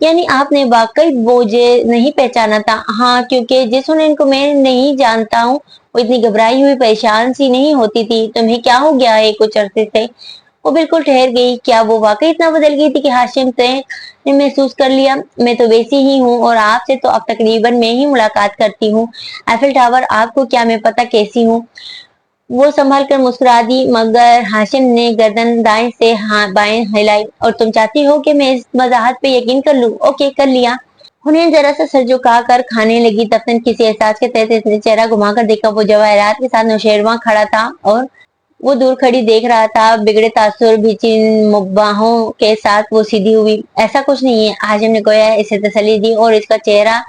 यानी आपने वाकई मुझे नहीं पहचाना था? हाँ, क्योंकि जिस हुनैन को मैं नहीं जानता हूँ वो इतनी घबराई हुई परेशान सी नहीं होती थी। तुम्हें क्या हो गया है? कुछ अरसे से वो बिल्कुल ठहर गई। क्या वो वाकई इतना बदल गई थी कि हाशिम ने महसूस कर लिया? मैं तो वैसी ही हूँ, और आपसे तो अब तकरीबन मैं ही मुलाकात करती हूँ। एफिल टावर, आपको क्या मैं पता कैसी हूँ? वो संभल कर मुस्कुरा दी, मगर हाशिम ने गर्दन दाएं से बाएं हिलाई। और तुम चाहती हो कि मैं इस वजाहत पे यकीन कर लूं? ओके, कर लिया। हुनैन जरा सा सर झुका कर खाने लगी। तफसन किसी एहसास के तहत इसने चेहरा घुमाकर देखा। वो जवाहरात के साथ नौशेरवां खड़ा था और वो दूर खड़ी देख रहा था। बिगड़े तासुर भीची बाहों के साथ वो सीधी हुई। ऐसा कुछ नहीं है, हाशिम ने गोया इसे तसल्ली दी, और इसका चेहरा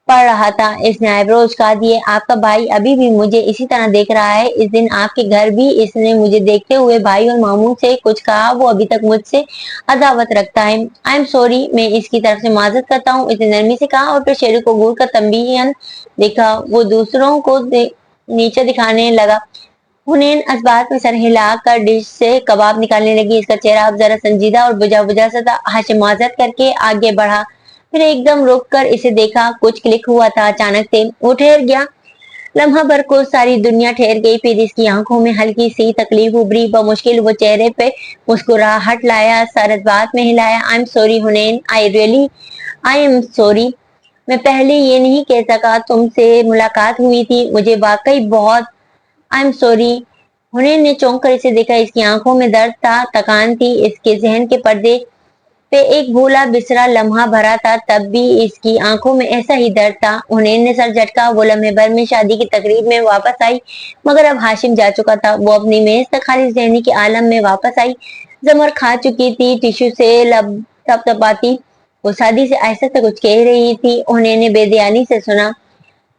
पढ़ रहा था। इसने आईब्रो उचका दिए। आपका भाई अभी भी मुझे इसी तरह देख रहा है। इस दिन आपके घर भी इसने मुझे देखते हुए भाई और मामू से कुछ कहा। वो अभी तक मुझसे अदावत रखता है। आई एम सॉरी, मैं इसकी तरफ से माजरत करता हूँ, इसने नरमी से कहा, और फिर शेरू को घूर कर तंबीहन देखा। वो दूसरों को नीचे दिखाने लगा। हुनैन इस बात में सर हिलाकर डिश से कबाब निकालने लगी। इसका चेहरा अब जरा संजीदा और बुझा बुझा सा था। हाशिम माजरत करके आगे बढ़ा, फिर एकदम रुक कर इसे देखा। कुछ क्लिक हुआ था अचानक से। वो ठहर गया। लम्हा भर को सारी दुनिया ठहर गई। फिर इसकी आंखों में हल्की सी तकलीफ उभरी। बमुश्किल वो चेहरे पे मुस्कुराहट लाया, सर इस बात में हिलाया। I am sorry Hunain, I am sorry. मैं पहले ये नहीं कह सका। तुमसे मुलाकात हुई थी, मुझे वाकई बहुत आई एम सॉरी। हुनैन ने चौंक कर इसे देखा। इसकी आंखों में दर्द था, थकान थी, इसके जहन के पर्दे पे एक भूला बिसरा लम्हा भरा था। तब भी इसकी आंखों में ऐसा ही दर्द था। हुनैन ने सर झटका। वो लम्हे भर में शादी की तकरीब में वापस आई, मगर अब हाशिम जा चुका था। वो अपनी मेज तक खालिश जहनी के आलम में वापस आई। जमर खा चुकी थी, टिश्यू से लब थपथपाती। वो शादी से आहिस्ता से कुछ कह रही थी। हुनैन ने बेध्यानी से सुना।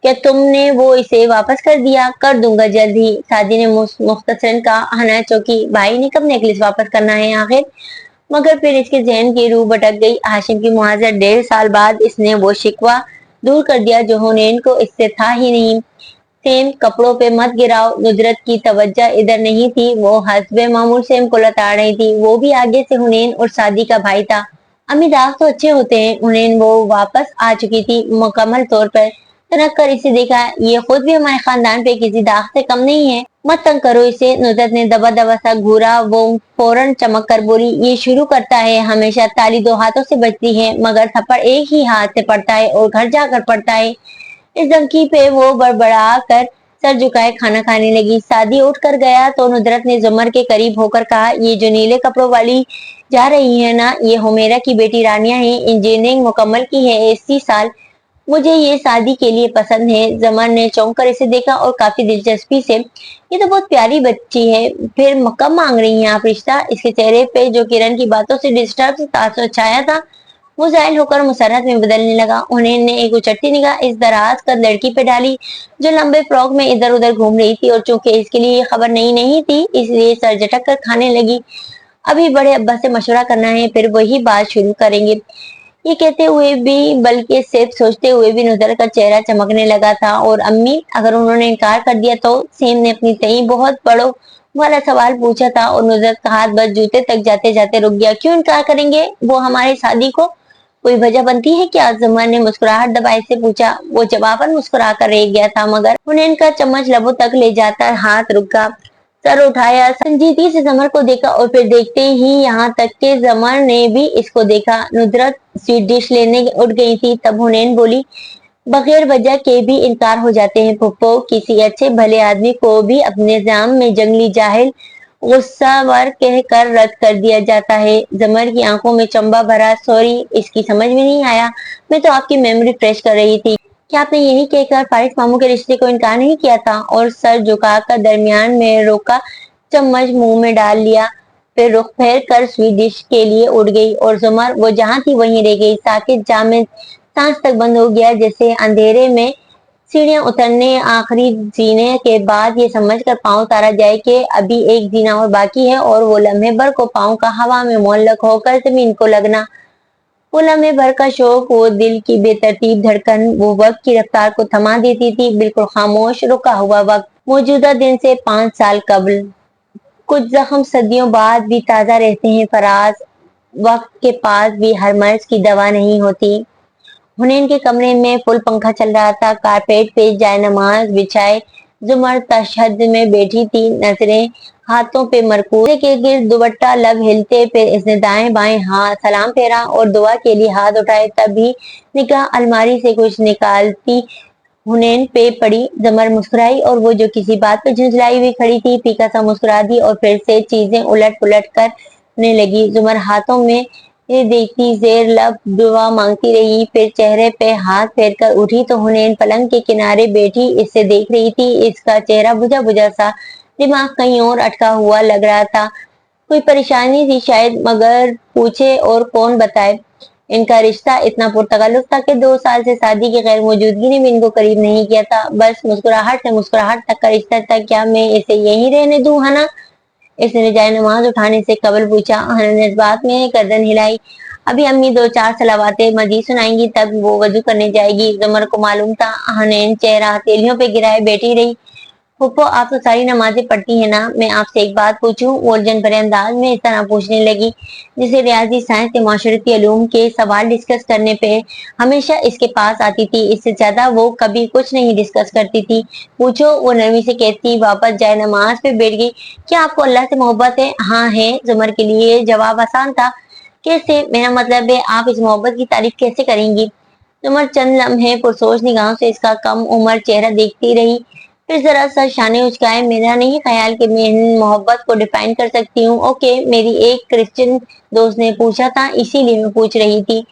क्या तुमने वो इसे वापस कर दिया? कर दूंगा जल्द ही, सादी ने मुख्तसरन कहा। हना चौकी। भाई ने कब नेकलेस वापस करना है आखिर? मगर फिर इसके जहन की रूह भटक गई। हाशिम की मुहाजिर 1.5 साल बाद इसने वो शिकवा दूर कर दिया जो हुनैन को इससे था ही नहीं। सेम कपड़ों पे मत गिराओ। नुजरत की तवज्जो इधर नहीं थी। वो हस्बे मामूल सेम को लताड़ रही थी। वो भी आगे से हुनैन और सादी का भाई था। अम्मी दाग तो अच्छे होते हैं। हुनैन वो वापस आ चुकी थी मुकम्मल तौर पर। तनक कर इसे देखा। ये खुद भी हमारे खानदान पे किसी दाग से कम नहीं है। मत तंग करो इसे। नुजरत ने दबा दबा सा घूरा। वो फौरन चमक कर बोली, ये शुरू करता है हमेशा ताली 2 हाथों से बजती है, मगर थप्पड़ एक ही हाथ से पड़ता है और घर जाकर पड़ता है। इस धमकी पे वो बड़बड़ा कर सर झुकाए खाना खाने लगी। सादी उठ कर गया तो नुजरत ने जुमर के करीब होकर कहा, ये जो नीले कपड़ों वाली जा रही है ना, ये हुमेरा की बेटी रानिया है। इंजीनियरिंग मुकम्मल की है 80 साल। मुझे ये शादी के लिए पसंद है। जमर ने चौंक कर इसे देखा और काफी दिलचस्पी से, ये तो बहुत प्यारी बच्ची है। फिर कब मांग रही हैं आप रिश्ता? इसके चेहरे पे जो किरण की बातों से डिस्टर्ब तासुर छाया था वो जाहिल होकर मुसरत में बदलने लगा। उन्हें ने एक उचटती निगाह इस दराज कर लड़की पे डाली जो लंबे फ्रॉक में इधर उधर घूम रही थी, और चूंकि इसके लिए ये खबर नई नहीं थी इसलिए सर झटक कर खाने लगी। अभी बड़े अब्बा से मशवरा करना है, फिर वही बात शुरू करेंगे। ये कहते हुए भी, बल्कि सिर्फ सोचते हुए भी नुजर का चेहरा चमकने लगा था। और अम्मी, अगर उन्होंने इनकार कर दिया तो? सेम ने अपनी तई बहुत बड़ो वाला सवाल पूछा था और नुजरत का हाथ बस जूते तक जाते जाते रुक गया। क्यों इनकार करेंगे? वो हमारी शादी को कोई वजह बनती है क्या? जुमर ने मुस्कुराहट दबाए से पूछा। वो जवाबन मुस्कुरा कर रह गया था, मगर हुनैन का चम्मच लबों तक ले जाता हाथ रुका। सर उठाया, संजीदगी से जमर को देखा और फिर देखते ही यहाँ तक के जमर ने भी इसको देखा। नुजरत स्वीट डिश लेने उठ गई थी, तब हुनैन बोली, बगैर वजह के भी इनकार हो जाते हैं फुप्पो। किसी अच्छे भले आदमी को भी अपने जाम में जंगली जाहिल गुस्सावर कह कर रद्द कर दिया जाता है। जमर की आंखों में चंबा भरा। सॉरी, इसकी समझ में नहीं आया। मैं तो आपकी मेमोरी फ्रेश कर रही थी। क्या आपने यही कहकर फारिस मामू के रिश्ते को इनकार नहीं किया था? और सर झुकाकर दरमियान में रोका चम्मच मुंह में डाल लिया। फिर रुख फेर कर स्वीट डिश के लिए उड़ गई और जुमर वो जहां थी वहीं रह गई। साकित जाम में सांस तक बंद हो गया, जैसे अंधेरे में सीढ़ियां उतरने आखिरी जीने के बाद ये समझकर पांव उतारा जाए कि अभी एक जीना और बाकी है, और वो लम्हे भर को पांव का हवा में मुअल्लक होकर जमीन को लगना, वो लम्हे भर का शौक, वो दिल की बेतरतीब धड़कन, वो वक्त की रफ्तार को थमा देती थी। बिल्कुल खामोश रुका हुआ वक्त, मौजूदा दिन से 5 साल कबल। कुछ जख्म सदियों बाद भी ताजा रहते हैं फराज। वक्त के पास भी हर मर्ज की दवा नहीं होती। हुनैन के कमरे में फुल पंखा चल रहा था। कारपेट पे जायनमाज बिछाए जुमर तशहद में बैठी थी, नजरें हाथों पे मरकूज के गिर्द दुपट्टा लब हिलते। फिर इसने दाएं बाएं हाथ सलाम फेरा और दुआ के लिए हाथ उठाए। तभी निगाह अलमारी से कुछ निकालती हुनैन पे पड़ी। जमर मुस्कुराई और वो जो किसी बात पर झुंझलाई हुई खड़ी थी फीका सा मुस्कुरा दी और फिर से चीजें उलट पुलट करने लगी। जुमर हाथों में ये देखती जेर लब दुआ मांगती रही, फिर चेहरे पे हाथ फेर कर उठी तो हुनैन पलंग के किनारे बैठी इससे देख रही थी। इसका चेहरा बुझा बुझा सा, दिमाग कहीं और अटका हुआ लग रहा था। कोई परेशानी थी शायद, मगर पूछे और कौन बताए। इनका रिश्ता इतना पुरतगल्लुफ था कि 2 साल से शादी की गैर मौजूदगी ने भी इनको करीब नहीं किया था। बस मुस्कुराहट से मुस्कुराहट तक का रिश्ता था। क्या मैं इसे यहीं रहने दूं हना? इसने जाए नमाज उठाने से कबल पूछा। हना ने इस बात में गर्दन हिलाई। अभी अम्मी 2-4 सलावाते मजीद सुनाएंगी, तब वो वजू करने जाएगी। जुमर को मालूम था। हनैन चेहरा हथेलियों पे गिराए बैठी रही। फूफो, आप तो सारी नमाजें पढ़ती हैं ना, मैं आपसे एक बात पूछूं? वो उलझन भरे अंदाज में इस तरह पूछने लगी जिसे रियाजी साइंस या माशरती उलूम के सवाल डिस्कस करने पे हमेशा इसके पास आती थी। इससे ज्यादा वो कभी कुछ नहीं डिस्कस करती थी। पूछो, वो नरमी से कहती। वापस जाए नमाज पे बैठ गई। क्या आपको अल्लाह से मोहब्बत है? हाँ है। जुमर के लिए जवाब आसान था। कैसे? मेरा मतलब है, आप इस मोहब्बत की तारीफ कैसे करेंगी? जुमर चंद लम्हे पुरसोच निगाहों से इसका कम उम्र चेहरा देखती रही, फिर जरा सा शाने उचकाए, मेरा नहीं ख्याल कि मैं इन मोहब्बत को डिफाइन कर सकती हूँ। ओके, मेरी एक क्रिश्चियन दोस्त ने पूछा था, इसीलिए मैं पूछ रही थी।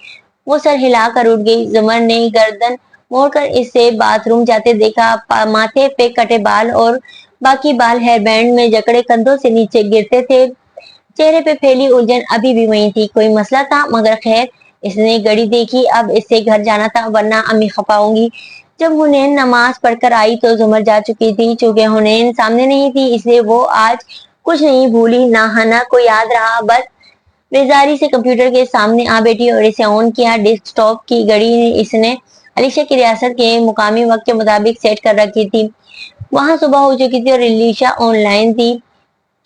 वो सर हिलाकर उठ गई। जुमर ने गर्दन मोड़कर इसे बाथरूम जाते देखा। माथे पे कटे बाल और बाकी बाल हेयर बैंड में जकड़े कंधों से नीचे गिरते थे। चेहरे पे फैली उलझन अभी भी वही थी। कोई मसला था, मगर खैर, इसने घड़ी देखी, अब इससे घर जाना था वरना अम्मी खपा होंगी। जब हुनैन नमाज पढ़कर आई तो जुमर जा चुकी थी। चूंकि हुनैन सामने नहीं थी, इसलिए वो आज कुछ नहीं भूली, ना हना को याद रहा। बस बेजारी से कंप्यूटर के सामने आ बैठी और इसे ऑन किया। डेस्कटॉप की घड़ी इसने अलीशा की रियासत के मुकामी वक्त के मुताबिक सेट कर रखी थी। वहां सुबह हो चुकी थी और अलीशा ऑनलाइन थी।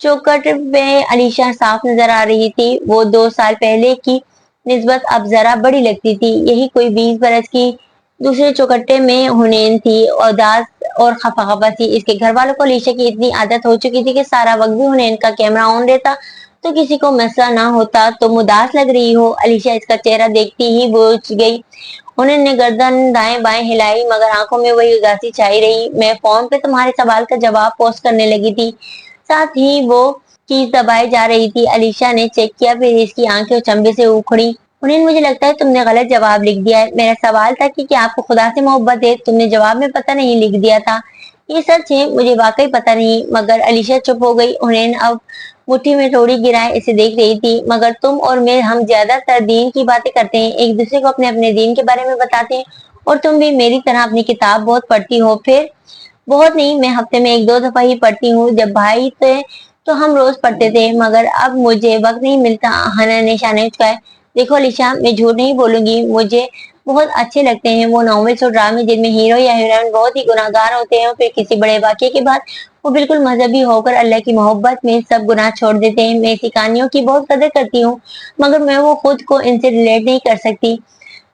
चौखट पे अलीशा साफ नजर आ रही थी। वो 2 साल पहले की निस्बत अब जरा बड़ी लगती थी। यही कोई 20 बरस की। दूसरे चौखट्टे में हुनैन थी, उदास और खफा खफा थी। इसके घर वालों को अलीशा की इतनी आदत हो चुकी थी कि सारा वक्त भी हुनैन का कैमरा ऑन रहता तो किसी को मसला ना होता। तुम उदास लग रही हो। अलीशा इसका चेहरा देखती ही बूझ गई। उन्होंने गर्दन दाएं बाएं हिलाई, मगर आंखों में वही उदासी छाई रही। मैं फोन पे तुम्हारे सवाल का जवाब पोस्ट करने लगी थी, साथ ही वो कीज दबाई जा रही थी। अलीशा ने चेक किया, फिर इसकी आंखें चंबे से उखड़ी। उन्हें, मुझे लगता है तुमने गलत जवाब लिख दिया है। मेरा सवाल था कि क्या आपको खुदा से मोहब्बत है। तुमने जवाब में पता नहीं लिख दिया था। ये सच है, मुझे वाकई पता नहीं। मगर अलीशा चुप हो गई। उन्हें अब मुट्ठी में थोड़ी गिराए इसे देख रही थी। मगर तुम और मैं, हम ज्यादातर दीन की बातें करते हैं, एक दूसरे को अपने अपने दीन के बारे में बताते हैं। और तुम भी मेरी तरह अपनी किताब बहुत पढ़ती हो। फिर बहुत नहीं, मैं हफ्ते में 1-2 दफा ही पढ़ती हूँ। जब भाई थे तो हम रोज पढ़ते थे, मगर अब मुझे वक्त नहीं मिलता। हना ने शाने चुकाए। देखो अलीशा, मैं झूठ नहीं बोलूंगी, मुझे बहुत अच्छे लगते हैं वो नॉवेल्स और ड्रामे जिनमें हीरो या हीरोइन बहुत ही गुनाहगार होते हैं और फिर किसी बड़े वाक्य के बाद वो बिल्कुल मजहबी होकर अल्लाह की मोहब्बत में सब गुनाह छोड़ देते हैं। मैं ऐसी कहानियों की बहुत कदर करती हूँ, मगर मैं वो खुद को इनसे रिलेट नहीं कर सकती।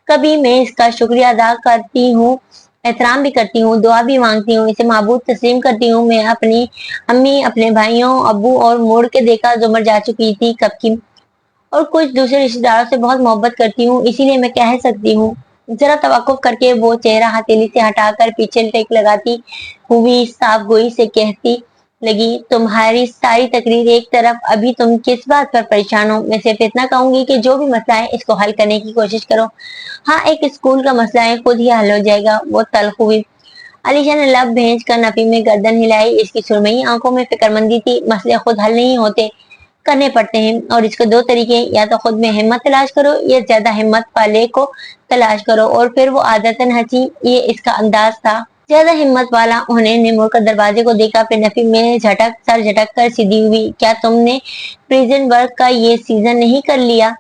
कभी मैं इसका शुक्रिया अदा करती हूँ, एहतराम भी करती हूँ, दुआ भी मांगती हूँ, इसे माबूद तस्लीम करती हूँ। मैं अपनी अम्मी, अपने भाइयों, अब्बू और मुड़ के देखा जुमर जा चुकी थी कब की। और कुछ दूसरे रिश्तेदारों से बहुत मोहब्बत करती हूँ, इसीलिए मैं कह सकती हूँ। जरा तवक्कुफ करके वो चेहरा हथेली से हटाकर पीछे टेक लगाती हुई साफ गोई से कहती लगी, तुम्हारी सारी तकरीर एक तरफ, अभी तुम किस बात पर परेशान हो। मैं सिर्फ इतना कहूंगी कि जो भी मसला है इसको हल करने की कोशिश करो। हाँ, एक स्कूल का मसला है, खुद ही हल हो जाएगा। वो तल्ख हुई। अलीशा ने लब भेज कर नफी में गर्दन हिलाई। इसकी सुरमई आंखों में फिक्रमंदी थी। मसले खुद हल नहीं होते, करने पड़ते हैं, और इसके 2 तरीके, या तो खुद में हिम्मत तलाश करो या ज्यादा हिम्मत वाले को तलाश करो। और फिर वो आदतन हंसी। ये इसका अंदाज था। ज्यादा हिम्मत वाला। उन्होंने मुड़कर दरवाजे को देखा, फिर नफी में सर झटक कर सीधी हुई। क्या तुमने प्रिजन वर्क का ये सीजन नहीं कर लिया।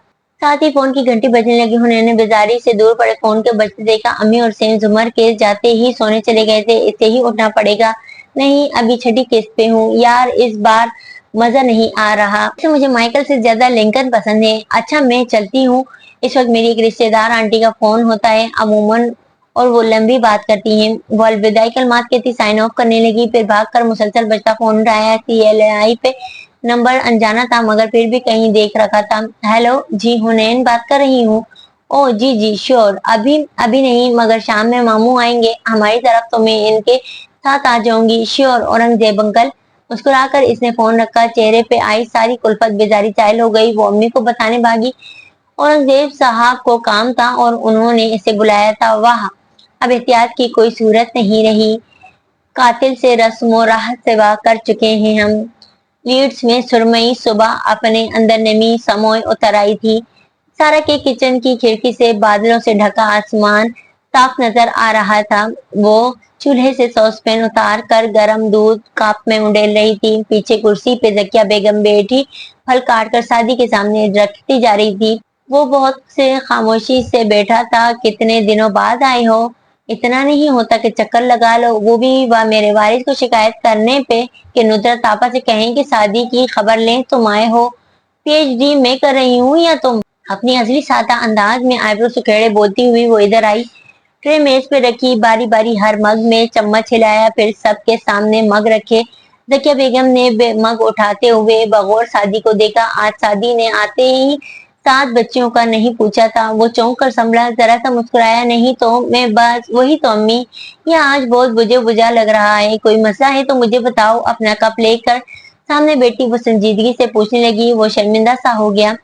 साथ ही फोन की घंटी बजने लगी। उन्होंने बेजारी से दूर पड़े फोन के बजते देखा। अम्मी और सेन जुमर के जाते ही सोने चले गए थे। इसे ही उठना पड़ेगा। नहीं, अभी छठी किस्त पे हूँ यार, इस बार मजा नहीं आ रहा। वैसे मुझे माइकल से ज्यादा लिंकन पसंद है। अच्छा, मैं चलती हूँ। इस वक्त मेरी एक रिश्तेदार आंटी का फोन होता है अमूमन, और वो लंबी बात करती हैं। वो अलविदाई कलमात कहती साइन ऑफ करने लगी, फिर भागकर मुसलसल बजता फोन उठाया। CLI पे नंबर अनजाना था, मगर फिर भी कहीं देख रखा था। हेलो जी, हुनैन बात कर रही हूँ। ओ जी जी श्योर, अभी अभी नहीं, मगर शाम में मामू आएंगे हमारी तरफ तो मैं इनके साथ आ जाऊंगी। Sure Aurangzeb uncle. मुस्कुराकर इसने फोन रखा। चेहरे पे आई सारी कुल्फत बेजारी चायल हो गई। वो अम्मी को बताने भागी, औरंगजेब साहब को काम था और उन्होंने इसे बुलाया था। वाह, अब एहतियात की कोई सूरत नहीं रही। कातिल से रस्म राहत सेवा कर चुके हैं हम। लीड्स में सुरमई सुबह अपने अंदर नमी समोए उतर आई थी। सारा के किचन की खिड़की से बादलों से ढका आसमान साफ नजर आ रहा था। वो चूल्हे से सॉसपैन उतार कर गर्म दूध कप में उंडेल रही थी। पीछे कुर्सी पे जकिया बेगम बैठी फल काट कर शादी के सामने रखती जा रही थी। वो बहुत से खामोशी से बैठा था। कितने दिनों बाद आए हो। इतना नहीं होता कि चक्कर लगा लो, वो भी मेरे वारिस को शिकायत करने पे कि नुसरत आपा से कहें कि शादी की खबर लें तुम आए हो। PhD मैं कर रही हूँ या तुम। अपनी असली सादा अंदाज में आईब्रो सुखेड़े बोलती हुई वो इधर आई। ट्रे मेज पे रखी, बारी बारी हर मग में चम्मच हिलाया, फिर सबके सामने मग रखे। जकिया बेगम ने मग उठाते हुए बगौर शादी को देखा। आज शादी ने आते ही 7 बच्चियों का नहीं पूछा था। वो चौंक कर संभला, जरा सा मुस्कुराया, नहीं तो मैं बस वही तो अम्मी, ये आज बहुत बुझे बुझा लग रहा है, कोई मसला है तो मुझे बताओ। अपना कप लेकर सामने बैठी वो संजीदगी से पूछने लगी। वो शर्मिंदा सा हो गया।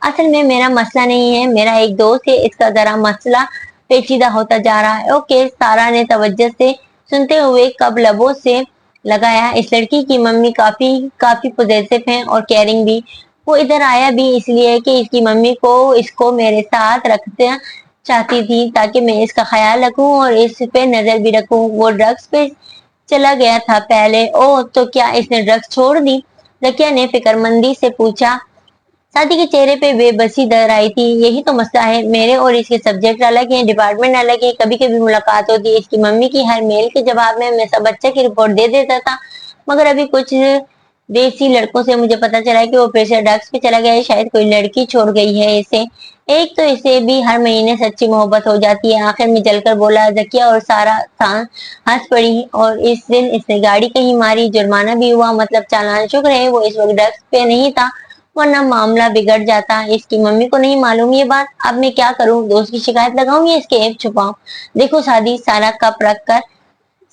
असल में मेरा मसला नहीं है, मेरा एक दोस्त है, इसका जरा मसला पेचीदा होता जा रहा है। ओके, सारा ने तवज्जो से सुनते हुए कब लबों से लगाया। इस लड़की की मम्मी काफी काफी पॉजिटिव है और केयरिंग भी। वो इधर आया भी इसलिए कि इसकी मम्मी को इसको मेरे साथ रखते चाहती थी ताकि मैं इसका ख्याल रखूं और इस पे नजर भी रखूं। वो ड्रग्स पे चला गया था पहले। ओह, तो क्या इसने ड्रग्स छोड़ दी? जकिया ने फिक्रमंदी से पूछा। साथी के चेहरे पे बेबसी दर आई थी। यही तो मसला है, मेरे और इसके सब्जेक्ट अलग हैं, डिपार्टमेंट अलग है, कभी कभी मुलाकात होती है। इसकी मम्मी की हर मेल के जवाब में मैं सब बच्चे की रिपोर्ट दे देता था, मगर अभी कुछ देसी लड़कों से मुझे पता चला है कि वो फिर से ड्रग्स पे चला गया है। शायद कोई लड़की छोड़ गई है इसे। एक तो इसे भी हर महीने सच्ची मोहब्बत हो जाती है। आखिर में जलकर बोला जकिया और सारा हंस पड़ी। और इस दिन इसने गाड़ी कहीं मारी, जुर्माना भी हुआ, मतलब चालान। शुक्र है वो इस वक्त ड्रग्स पे नहीं था, वरना मामला बिगड़ जाता। इसकी मम्मी को नहीं मालूम ये बात। अब मैं क्या करूं? दोस्त की शिकायत लगाऊं या इसके ऐब छुपाऊं? देखो सादी, सारा कप रख कर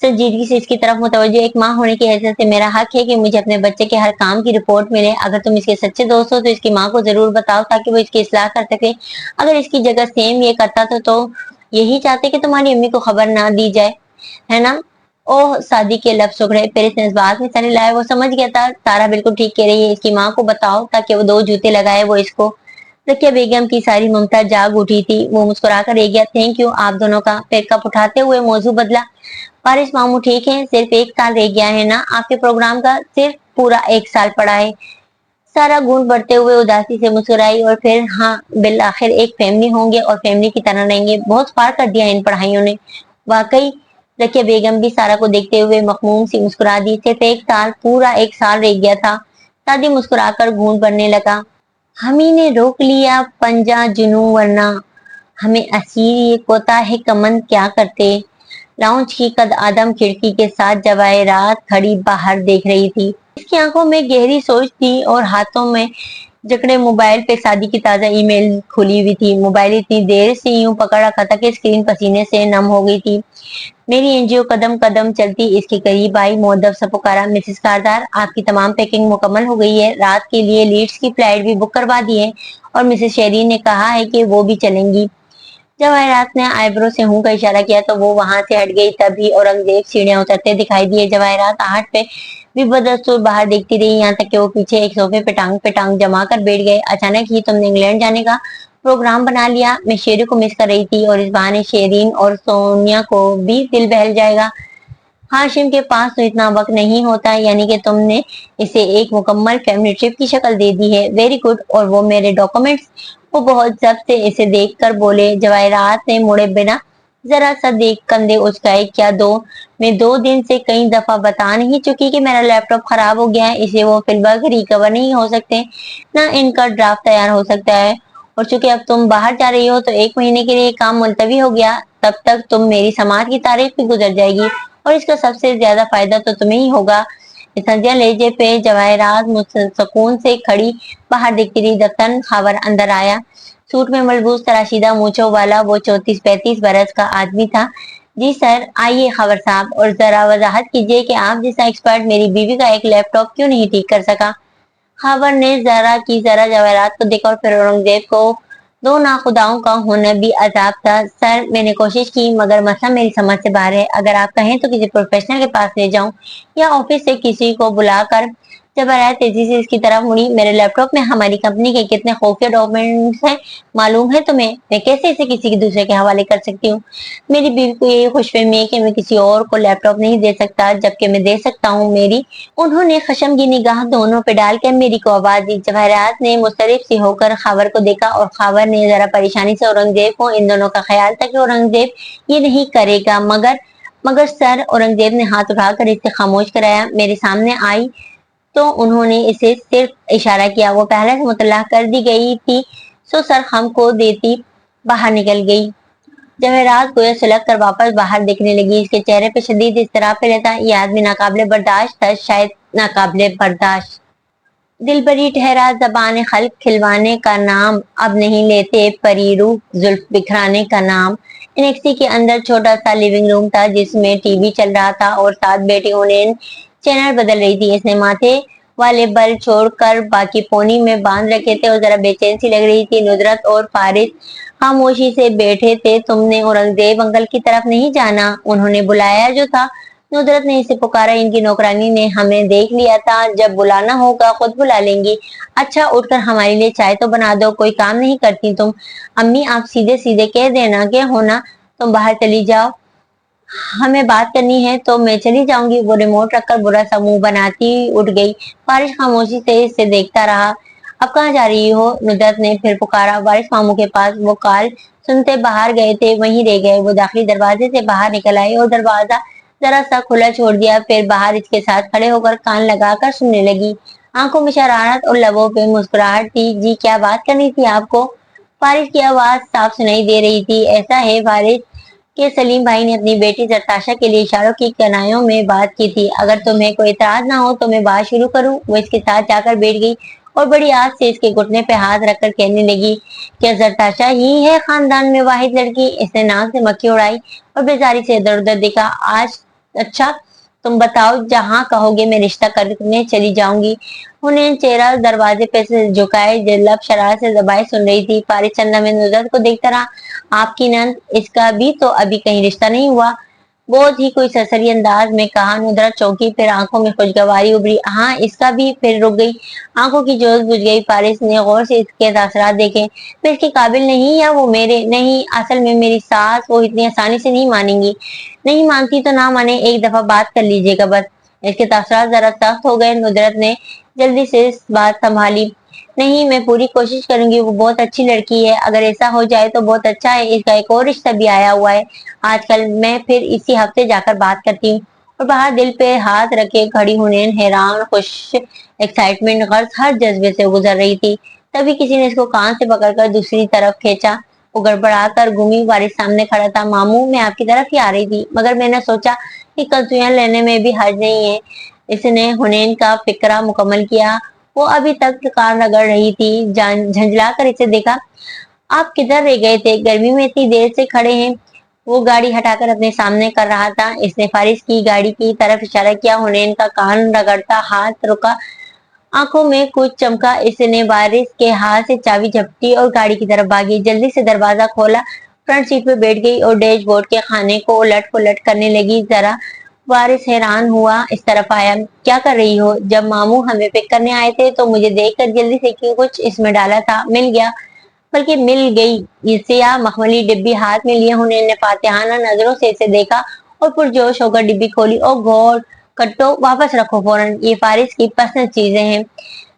संजीदगी से इसकी तरफ मुतवज्जो, एक माँ होने की हैसियत से मेरा हक है कि मुझे अपने बच्चे के हर काम की रिपोर्ट मिले। अगर तुम इसके सच्चे दोस्त हो तो इसकी माँ को जरूर बताओ ताकि वो इसकी इस्लाह कर सके। अगर इसकी जगह सेम ये करता तो यही चाहते कि तुम्हारी अम्मी को खबर ना दी जाए, है ना? ओह, शादी के लब सुखड़े। फिर इसने इस बात में सनी लाया। वो समझ गया था सारा बिल्कुल ठीक कह रही है, इसकी माँ को बताओ ताकि वो 2 जूते लगाए वो इसको। रकिया बेगम की सारी ममता जाग उठी थी। वो मुस्कुराकर रह गया। थैंक यू आप दोनों का। फिर कप उठाते हुए मौजू बदला। बारिश मामू ठीक है, सिर्फ 1 साल रह गया है ना आपके प्रोग्राम का? सिर्फ पूरा 1 साल पड़ा है। सारा घूंट बढ़ते हुए उदासी से मुस्कुराई और फिर हाँ, बिल आखिर एक फैमिली होंगे और फैमिली की तरह रहेंगे। बहुत पार कर दिया इन पढ़ाइयों ने। वाकई। रकिया बेगम भी सारा को देखते हुए मखमूम सी मुस्कुरा दी। सिर्फ 1 साल, पूरा 1 साल रह गया था। दादी मुस्कुराकर घूंट भरने लगा। हमी ने रोक लिया पंजा जुनू, वरना हमें असीर ये कोताहे कमन क्या करते। लाउंज की कद आदम खिड़की के साथ जवाहिरात खड़ी बाहर देख रही थी। इसकी आंखों में गहरी सोच थी और हाथों में जकड़े मोबाइल पे शादी की ताजा ईमेल खुली हुई थी। मोबाइल इतनी देर से यूं पकड़ रखा था कि स्क्रीन पसीने से नम हो गई थी। मेरी एनजीओ कदम कदम चलती इसके करीब आई। मुअद्दब से पुकारा, मिसेस कारदार, आपकी तमाम पैकिंग मुकम्मल हो गई है। रात के लिए लीड्स की फ्लाइट भी बुक करवा दी है और मिसेस शेरीन ने कहा है कि वो भी चलेंगी। जवाहरात ने आईब्रो से हूं का इशारा किया तो वो वहां से हट गई। तभी औरंगजेब सीढ़ियां उतरते दिखाई दिए। जवाहरात आहट पे भी बदस्तूर बाहर देखती रही, यहाँ तक कि वो पीछे एक सोफे पे टांग जमा कर बैठ गए। अचानक ही तुमने इंग्लैंड जाने का प्रोग्राम बना लिया? मैं शेरी को मिस कर रही थी और इस बहाने शेरीन और सोनिया को भी दिल बहल जाएगा। हाशिम के पास तो इतना वक्त नहीं होता, यानी कि तुमने इसे एक मुकम्मल फैमिली ट्रिप की शक्ल दे दी है। Very good. और वो मेरे डॉक्यूमेंट्स? वो बहुत जब्त से इसे देखकर बोले। जवाहरात ने मुड़े बिना जरा सा देख कंधे उचकाए। क्या दो? मैं 2 दिन से कई दफा बता नहीं चुकी कि मेरा लैपटॉप खराब हो गया है, इसे वो फिलवक्त रिकवर नहीं हो सकते, ना इनका ड्राफ्ट तैयार हो सकता है। और चूंकि अब तुम बाहर जा रही हो तो 1 महीने के लिए काम मुलतवी हो गया। तब तक तुम मेरी समाज की तारीफ भी गुजर जाएगी और इसका सबसे ज्यादा फायदा तो तुम्हें ही होगा। संध्या लहजे पे जवाहरात सुकून से खड़ी बाहर देखती रही। दफ्तर खावर अंदर आया। सूट में मलबूस तराशीदा मूछों वाला वो 34-35 बरस का आदमी था। जी सर, आइए खबर साहब, और जरा वजाहत कीजिए कि आप जैसा एक्सपर्ट मेरी बीवी का एक लैपटॉप क्यों नहीं ठीक कर सका। खबर ने जरा जवाहरात को देखा और फिर औरंगजेब को। 2 नाखुदाओं का होना भी अजाब था। सर, मैंने कोशिश की मगर मसला मेरी समझ से बाहर है। अगर आप कहें तो किसी प्रोफेशनल के पास ले जाऊं या ऑफिस से किसी को बुलाकर। जवाहरात तेजी से इसकी तरफ मुड़ी। मेरे लैपटॉप में हमारी कंपनी के कितने खुफिया डॉक्यूमेंट्स हैं मालूम है तुम्हें? मैं कैसे इसे किसी के दूसरे के हवाले कर सकती हूँ? मेरी बीवी को यही खुशफहमी है कि मैं किसी और को लैपटॉप नहीं दे सकता, जबकि मैं दे सकता हूँ। मेरी उन्होंने खशम की निगाह दोनों पे डालकर मेरी को आवाज दी। जवाहरात ने मुस्तरिफ सी होकर खावर को देखा और खावर ने जरा परेशानी से औरंगजेब को। इन दोनों का ख्याल था कि औरंगजेब ये नहीं करेगा, मगर मगर सर, औरंगजेब ने हाथ उठाकर इसे खामोश कराया। मेरे सामने आई तो उन्होंने इसे सिर्फ इशारा किया। वो पहले से मुतल्ला कर दी गई थी, सो सर हमको देती बाहर निकल गई। जवाहरात गोया सुलग कर वापस बाहर देखने लगी। इसके चेहरे पे शदीद इज़्तिराब फैला था। ये आदमी नाकाबिले बर्दाश्त था, शायद नाकाबिले बर्दाश्त। दिल बरी ठहरा ज़बान खल्क खिलवाने का नाम, अब नहीं लेते परी रूह जुल्फ बिखराने का नाम। एनेक्सी के अंदर छोटा सा लिविंग रूम था जिसमें टीवी चल रहा था और साथ बैठी उन्हें चैनल बदल रही थी। इसने माथे वाले बल छोड़कर बाकी पोनी में बांध रखे थे और जरा बेचैन सी लग रही थी। नुदरत और फारिस खामोशी से बैठे थे। तुमने औरंगजेब अंकल की तरफ नहीं जाना? उन्होंने बुलाया जो था। नुदरत ने इसे पुकारा। इनकी नौकरानी ने हमें देख लिया था। जब बुलाना होगा खुद बुला लेंगी। अच्छा, उठकर हमारे लिए चाय तो बना दो। कोई काम नहीं करती तुम? अम्मी, आप सीधे सीधे कह देना कि हो ना, तुम बाहर चली जाओ, हमें बात करनी है तो मैं चली जाऊंगी। वो रिमोट रखकर बुरा सा मुंह बनाती उठ गई। बारिश खामोशी से इसे देखता रहा। अब कहाँ जा रही हो? नुदरत ने फिर पुकारा। बारिश मामू के पास। वो काल सुनते बाहर गए थे, वहीं रह गए। वो दाखिली दरवाजे से बाहर निकल आई और दरवाजा जरा सा खुला छोड़ दिया। फिर बाहर इसके साथ खड़े होकर कान लगाकर सुनने लगी। आंखों में शरारत और लबों पे मुस्कुराहट थी। जी, क्या बात करनी थी आपको? फारिस की आवाज साफ सुनाई दे रही थी। ऐसा है फारिस कि सलीम भाई ने अपनी बेटी जरताशा के लिए इशारों की कनाइयों में बात की थी। अगर तुम्हें कोई इतराज ना हो तो मैं बात शुरू करूं? वो इसके साथ जाकर बैठ गई और बड़ी आस से इसके घुटने पे हाथ रखकर कहने लगी, क्या जरताशा ही है खानदान में वाहिद लड़की? इसने नाक से मक्खी उड़ाई और बेजारी से इधर उधर देखा। आज अच्छा, तुम बताओ, जहाँ कहोगे मैं रिश्ता करने चली जाऊंगी। उन्हें चेहरा दरवाजे पे से झुकाए, लब शरारत से दबाए सुन रही थी। फारिस चंदा में नुजरत को देखता रहा। आपकी नंद, इसका भी तो अभी कहीं रिश्ता नहीं हुआ? बहुत ही कोई सरसरी अंदाज में कहा। नुदरत चौंकी, फिर आंखों में खुशगवारी उभरी। हाँ, इसका भी। फिर रुक गई। आंखों की जोश बुझ गई। फारिस ने गौर से इसके तासरात देखे। मैं इसके काबिल नहीं या वो मेरे? नहीं, असल में मेरी सास, वो इतनी आसानी से नहीं मानेंगी। नहीं मानती तो ना माने, एक दफा बात कर लीजिएगा बस। इसके तासरात जरा सख्त हो गए। नुदरत ने जल्दी से इस बात संभाली। नहीं, मैं पूरी कोशिश करूंगी। वो बहुत अच्छी लड़की है। अगर ऐसा हो जाए तो बहुत अच्छा है। इसका एक और रिश्ता भी आया हुआ है आजकल। मैं फिर इसी हफ्ते जाकर बात करती हूँ। और बाहर दिल पे हाथ रखे खड़ी हुनैन हैरान, खुश, एक्साइटमेंट, गर्ज हर जज्बे से गुजर रही थी। तभी किसी ने इसको कान से पकड़कर दूसरी तरफ खींचा। वो गड़बड़ा कर घूमी। वारिस सामने खड़ा था। मामू, मैं आपकी तरफ ही आ रही थी, मगर मैंने सोचा कि कल लेने में भी हर्ज नहीं है। इसने हुनैन का फिक्रा मुकम्मल किया। वो अभी तक कान रगड़ रही थी। झंझला कर इसे देखा। आप किधर रह गए थे? गर्मी में इतनी देर से खड़े हैं। वो गाड़ी हटाकर अपने सामने कर रहा था। इसने फारिस की गाड़ी की तरफ इशारा किया। हुनैन का कान रगड़ता हाथ रुका। आंखों में कुछ चमका। इसने बारिश के हाथ से चाबी झपटी और गाड़ी की तरफ भागी। जल्दी से दरवाजा खोला, फ्रंट सीट पे बैठ गई और डैशबोर्ड के खाने को उलट पुलट करने लगी। जरा बारिश हैरान हुआ, इस तरफ आया। क्या कर रही हो? जब मामू हमें पिक करने आए थे तो मुझे देखकर जल्दी से क्यों कुछ इसमें डाला था, मिल गया। बल्कि मिल गई। ये सियाह मखमली डिब्बी हाथ में लिए हुनैन ने फातिहाना नजरों से इसे देखा और पुरजोश होकर डिब्बी खोली। ओ गॉड, कट्टो, वापस रखो फौरन, ये फारिस की पसंद चीजें हैं।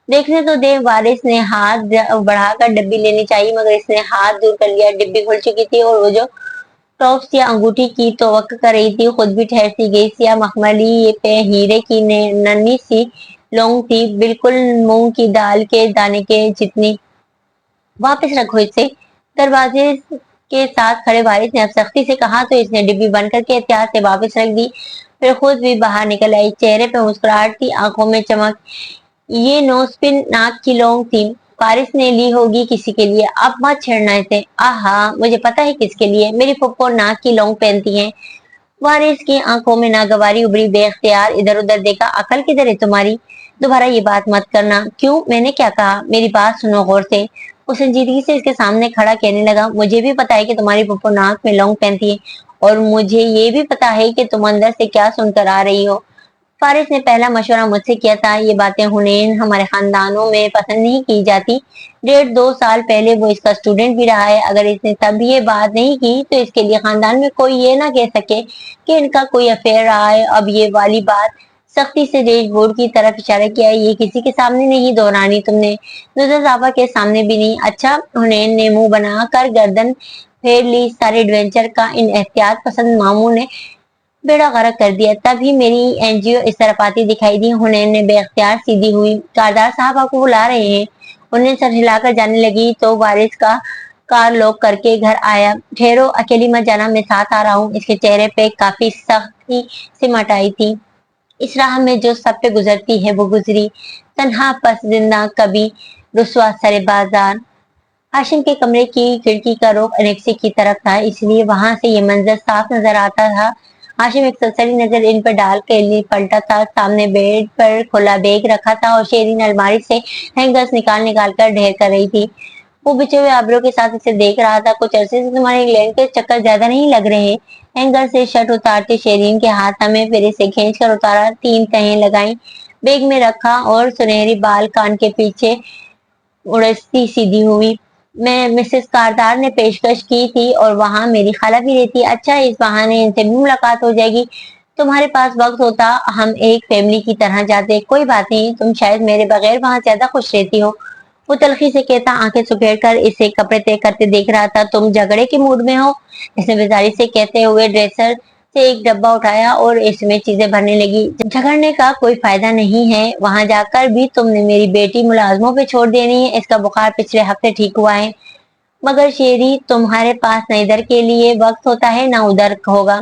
देखने तो दे। वारिस ने हाथ बढ़ाकर डिब्बी लेनी चाहिए, मगर इसने हाथ दूर कर लिया। डिब्बी खुल चुकी थी और वो जो टॉप्स या अंगूठी की तवक्को कर रही थी खुद भी ठहर सी गई। सिया मखमली पे हीरे की नन्ही सी लौंग थी, बिल्कुल मूंग की दाल के दाने के जितनी। वापस रखो इसे। दरवाजे के साथ खड़े वारिस ने अब सख्ती से कहा तो इसने डिब्बी बंद करके एहतियात से वापस रख दी। फिर खुद भी बाहर निकल आई। चेहरे पे मुस्कुराहट थी, आंखों में चमक। ये नोस्पिन नाक की लौंग थी। फारिस ने ली होगी किसी के लिए। अब मत छेड़ना इसे। आहा, मुझे पता है किसके लिए। मेरी फुप्पो नाक की लौंग पहनती हैं। वारिस की आंखों में नागवारी उभरी। बेख्तियार इधर उधर देखा। अकल किधर है तुम्हारी? दोबारा ये बात मत करना। क्यों? मैंने क्या कहा? मेरी बात सुनो गौर से। वो संजीदगी से इसके सामने खड़ा कहने लगा। मुझे भी पता है कि तुम्हारी फुप्पो नाक में लौंग पहनती है, और मुझे ये भी पता है कि तुम अंदर से क्या सुनकर आ रही हो। फारिस ने पहला मशवरा मुझसे किया था। ये बातें हुनैन, हमारे खानदानों में पसंद नहीं की जाती। 1.5-2 साल पहले वो इसका स्टूडेंट भी रहा है। अगर इसने तब ये बात नहीं की तो इसके लिए खानदान में कोई ये ना कह सके कि इनका कोई अफेयर रहा है। अब ये वाली बात, सख्ती से डैशबोर्ड की तरफ इशारा किया, ये किसी के सामने नहीं दोहरानी तुमने। नुजर साहबा के सामने भी नहीं। अच्छा, हुनैन ने मुंह बनाकर गर्दन फेर ली। सारे एडवेंचर का इन एहतियात पसंद मामू ने बेड़ा गर्क कर दिया। तभी मेरी एनजीओ इस तरफ आती दिखाई दी। हुनैन ने बेख्तियार सीधी हुई। कारदार साहब आपको बुला रहे हैं। उन्हें सर हिलाकर जाने लगी तो वारिस का कार लॉक करके घर आया। ठहरो, अकेली मत जाना, मैं साथ आ रहा हूँ। इसके चेहरे पे काफी सख्ती सिमट आई थी। इस राह में जो सब पे गुजरती है वो गुजरी। तन्हा पसंदीदा कभी रुस्वा सरे बाजार। हाशिम के कमरे की खिड़की का रुख अनेक्सी की तरफ था, इसलिए वहां से ये मंजर साफ नजर आता था। हाशिम एक सरसरी नजर इन पर डाल के लिए पलटा था। सामने बेड पर खुला बैग रखा था और शेरीन अलमारी से हैंगर्स निकाल निकाल कर ढेर कर रही थी। वो बिछे हुए आबरों के साथ इसे देख रहा था। कुछ अरसे से तुम्हारे इंग्लैंड के चक्कर ज्यादा नहीं लग रहे? हैंगर से शर्ट उतारते शेरीन के हाथ में, फिर इसे खींच कर उतारा, 3 तहें लगाई, बैग में रखा और सुनहरी बाल कान के पीछे उड़ती सीधी हुई। मैं मिसेस कारदार ने पेशकश की थी और वहां मेरी खाला भी रहती। अच्छा, इस बहाने इनसे भी मुलाकात हो जाएगी। तुम्हारे पास वक्त होता हम एक फैमिली की तरह जाते। कोई बात नहीं, तुम शायद मेरे बगैर वहां ज्यादा खुश रहती हो। वो तलखी से कहता आंखें सुखेड़ कर इसे कपड़े तय करते देख रहा था। तुम झगड़े के मूड में हो? इसने बेजारी से कहते हुए ड्रेसर से एक डब्बा उठाया और इसमें चीजें भरने लगी। झगड़ने का कोई फायदा नहीं है, वहां जाकर भी तुमने मेरी बेटी मुलाजमों पे छोड़ देनी है। इसका बुखार पिछले हफ्ते ठीक हुआ है। मगर शेरी, तुम्हारे पास न इधर के लिए वक्त होता है न उधर होगा।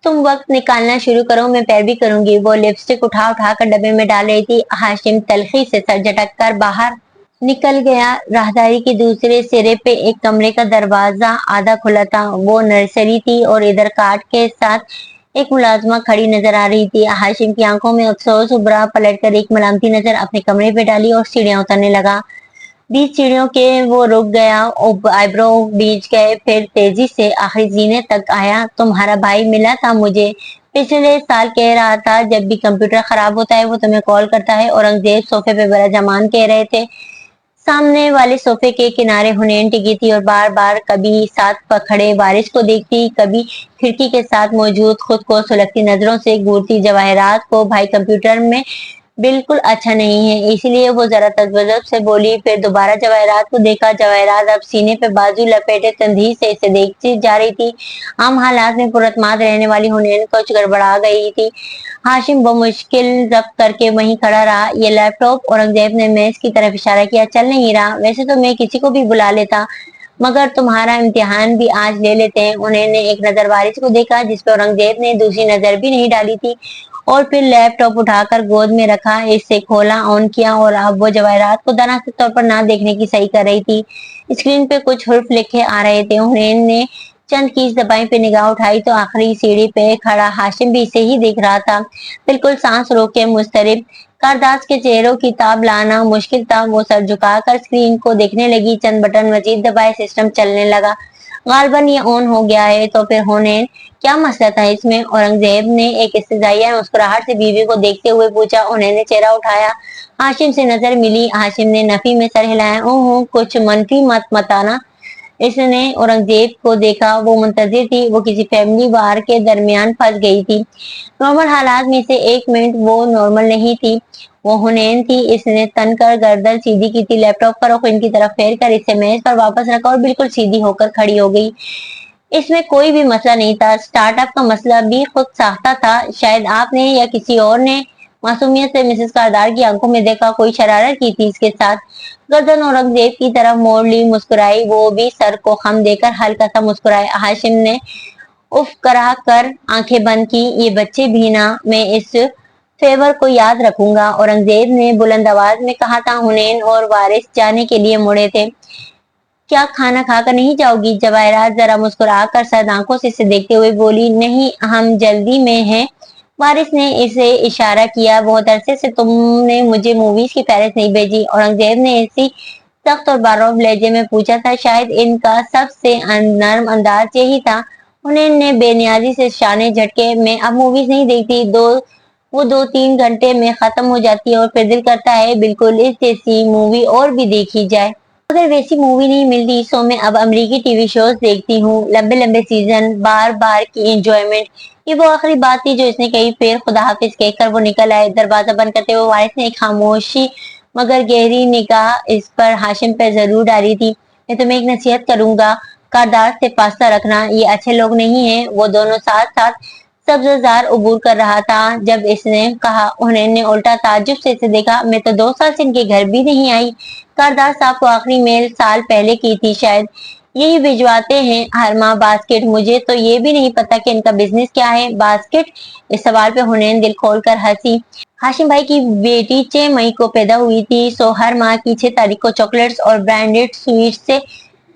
तुम वक्त निकालना शुरू करो, मैं पैरवी करूंगी। वो लिपस्टिक उठा उठा कर डब्बे में डाल रही थी। हाशिम तलखी से सर झटक कर बाहर निकल गया। राहदारी के दूसरे सिरे पे एक कमरे का दरवाजा आधा खुला था। वो नर्सरी थी और इधर काट के साथ एक मुलाजमा खड़ी नजर आ रही थी। हाशिम की आंखों में अफसोस उभरा। पलट कर एक मलामती नजर अपने कमरे पे डाली और सीढ़ियां उतरने लगा। 20 सीढ़ियों के वो रुक गया, आईब्रो बीच गए, फिर तेजी से आखिरी जीने तक आया। तुम्हारा भाई मिला था मुझे, पिछले साल कह रहा था जब भी कंप्यूटर खराब होता है वो तुम्हें कॉल करता है। औरंगजेब सोफे पे बड़ा जमान कह रहे थे। सामने वाले सोफे के किनारे हुनैन टिकी थी और बार बार कभी साथ पकड़े वारिस को देखती, कभी खिड़की के साथ मौजूद खुद को सुलगती नजरों से घूरती जवाहरात को। भाई कंप्यूटर में बिल्कुल अच्छा नहीं है, इसलिए वो जरा तजब्बुज़ से बोली। फिर दोबारा जवाहरात को देखा। जवाहरात अब सीने पे बाजू लपेटे तंदीर से इसे देखती जा रही थी। आम हालात में पुरअतमाद रहने वाली हुनैन कुछ गड़बड़ा गई थी। हाशिम बमुश्किल जब्त करके वहीं खड़ा रहा। ये लैपटॉप, औरंगजेब ने मेज की तरफ इशारा किया, चल नहीं रहा। वैसे तो मैं किसी को भी बुला लेता, मगर तुम्हारा इम्तिहान भी आज ले लेते हैं। उन्होंने एक नजर वारिस को देखा जिस पर औरंगजेब ने दूसरी नजर भी नहीं डाली थी, और फिर लैपटॉप उठाकर गोद में रखा, इसे खोला, ऑन किया और अब वो जवाहरात को दाना के तौर पर ना देखने की सही कर रही थी। स्क्रीन पे कुछ हुर्फ लिखे आ रहे थे। उन्होंने चंद कीज दबाई, पे निगाह उठाई तो आखिरी सीढ़ी पे खड़ा हाशिम भी इसे ही देख रहा था, बिल्कुल सांस रोक के मुस्तरिब। कारदास के चेहरों की ताब लाना मुश्किल था। वो सर झुकाकर स्क्रीन को देखने लगी। चंद बटन मजीद दबाए, सिस्टम चलने लगा। गालबन ये ऑन हो गया है। तो फिर होने क्या मसला था इसमें? औरंगजेब ने एक इस्तेजाइया मुस्कुराहट से बीवी को देखते हुए पूछा। उन्होंने चेहरा उठाया। हाशिम से नजर मिली। हाशिम ने नफी में सर हिलाया। ओह, कुछ मनफी मत मताना। इसने औरंगजेब को देखा। वो मुंतजिर थी, वो किसी फैमिली वार के दरमियान फंस गई थी। नॉर्मल हालात में से एक मिनट वो नॉर्मल नहीं थी, वो हुनैन थी। इसने तन कर गर्दन सीधी की थी, लैपटॉप का रुख इनकी तरफ फेर कर इसे मेज पर वापस रखा और बिल्कुल सीधी होकर खड़ी हो गई। इसमें कोई भी मसला नहीं था, स्टार्टअप का मसला भी खुद साख्ता था। शायद आपने या किसी और ने मासूमियत से मिसेस कारदार की आंखों में देखा, कोई शरारत की थी इसके साथ। गर्दन औरंगजेब की तरफ मोड़ ली, मुस्कुराई। वो भी सर को खम देकर हल्का सा मुस्कुराए। हाशिम ने उफ करा कर आंखें बंद की। ये बच्चे भी ना, मैं इस फेवर को याद रखूंगा, औरंगजेब ने बुलंद आवाज में कहा था। हुनैन और वारिस जाने के लिए मुड़े थे। क्या खाना खाकर नहीं जाओगी? जवाहरात जरा मुस्कुराकर सद आंखों से इसे देखते हुए बोली। नहीं, हम जल्दी में हैं। वारिस ने इसे इशारा किया। बहुत अरसे से तुमने मुझे मूवीज की फहरिस्त नहीं भेजी, औरंगजेब ने इसी सख्त और बारोब लहजे में पूछा था। शायद इनका सबसे नर्म अंदाज यही था। उन्होंने बेनियाजी से शाने झटके। मैं अब मूवीज नहीं देखती, वो 2-3 घंटे में खत्म हो जाती है और फिर दिल करता है बिल्कुल इस जैसी मूवी और भी देखी जाए। अगर वैसी मूवी नहीं मिलती तो मैं अब अमेरिकी टीवी शोज देखती हूँ, लंबे लंबे सीजन, बार बार की एंजॉयमेंट। ये वो आखिरी बात थी जो इसने कही। फिर खुदा हाफिज कहकर वो निकल आए। दरवाजा बंद करते हुए वारिस ने एक खामोशी मगर गहरी निगाह इस पर हाशिम पर जरूर डाली थी। मैं तुम्हें एक नसीहत करूंगा, कारदार से फासला रखना, ये अच्छे लोग नहीं है। वो दोनों साथ साथ सब्ज़ार उबूर कर रहा था जब इसने कहा। उन्होंने उल्टा ताज्जुब से इसे देखा। मैं तो 2 साल से इनके घर भी नहीं आई। कारदार साहब को आखिरी मेल साल पहले की थी, शायद यही भिजवाते हैं हर माह बास्केट। मुझे तो ये भी नहीं पता कि इनका बिजनेस क्या है। बास्केट? इस सवाल पे हुनैन दिल खोल कर हंसी। हाशिम भाई की बेटी 6 मई को पैदा हुई थी, सो हर माह की 6 तारीख को चॉकलेट्स और ब्रांडेड स्वीट से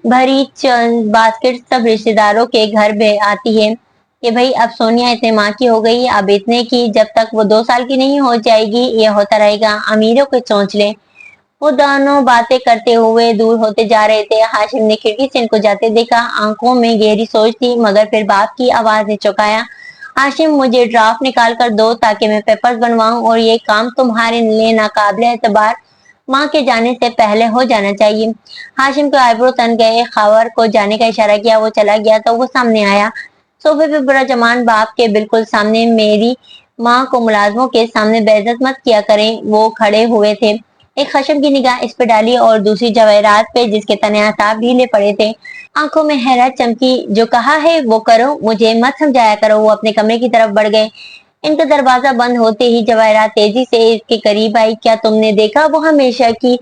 भरी चंद बास्केट सब रिश्तेदारों के घर में आती है कि भाई अब सोनिया इतने माँ की हो गई, अब इतने की, जब तक वो 2 साल की नहीं हो जाएगी ये होता रहेगा, अमीरों के चौंचले। वो दोनों बातें करते हुए दूर होते जा रहे थे। हाशिम ने खिड़की से इनको जाते देखा। आंखों में गहरी सोच थी, मगर फिर बाप की आवाज ने चौंकाया। हाशिम, मुझे ड्राफ्ट निकाल कर दो ताकि मैं पेपर्स बनवाऊं, और ये काम तुम्हारे लिए नाकाबिले एतबार माँ के जाने से पहले हो जाना चाहिए। हाशिम के आईब्रो तन गए। खबर को जाने का इशारा किया, वो चला गया तो वो सामने आया। सोफे पे बुरा जमान बाप के बिल्कुल सामने। मेरी माँ को मुलाजमों के सामने बेइज्जत मत किया करें। वो खड़े हुए थे, एक खशम की निगाह इस पे डाली और दूसरी जवाहरात पे जिसके तने आसाब ढीले पड़े थे। आंखों में हैरत चमकी। जो कहा है वो करो, मुझे मत समझाया करो। वो अपने कमरे की तरफ बढ़ गए। इनका दरवाजा बंद होते ही जवाहरात तेजी से इसके करीब आई। क्या तुमने देखा वो हमेशा की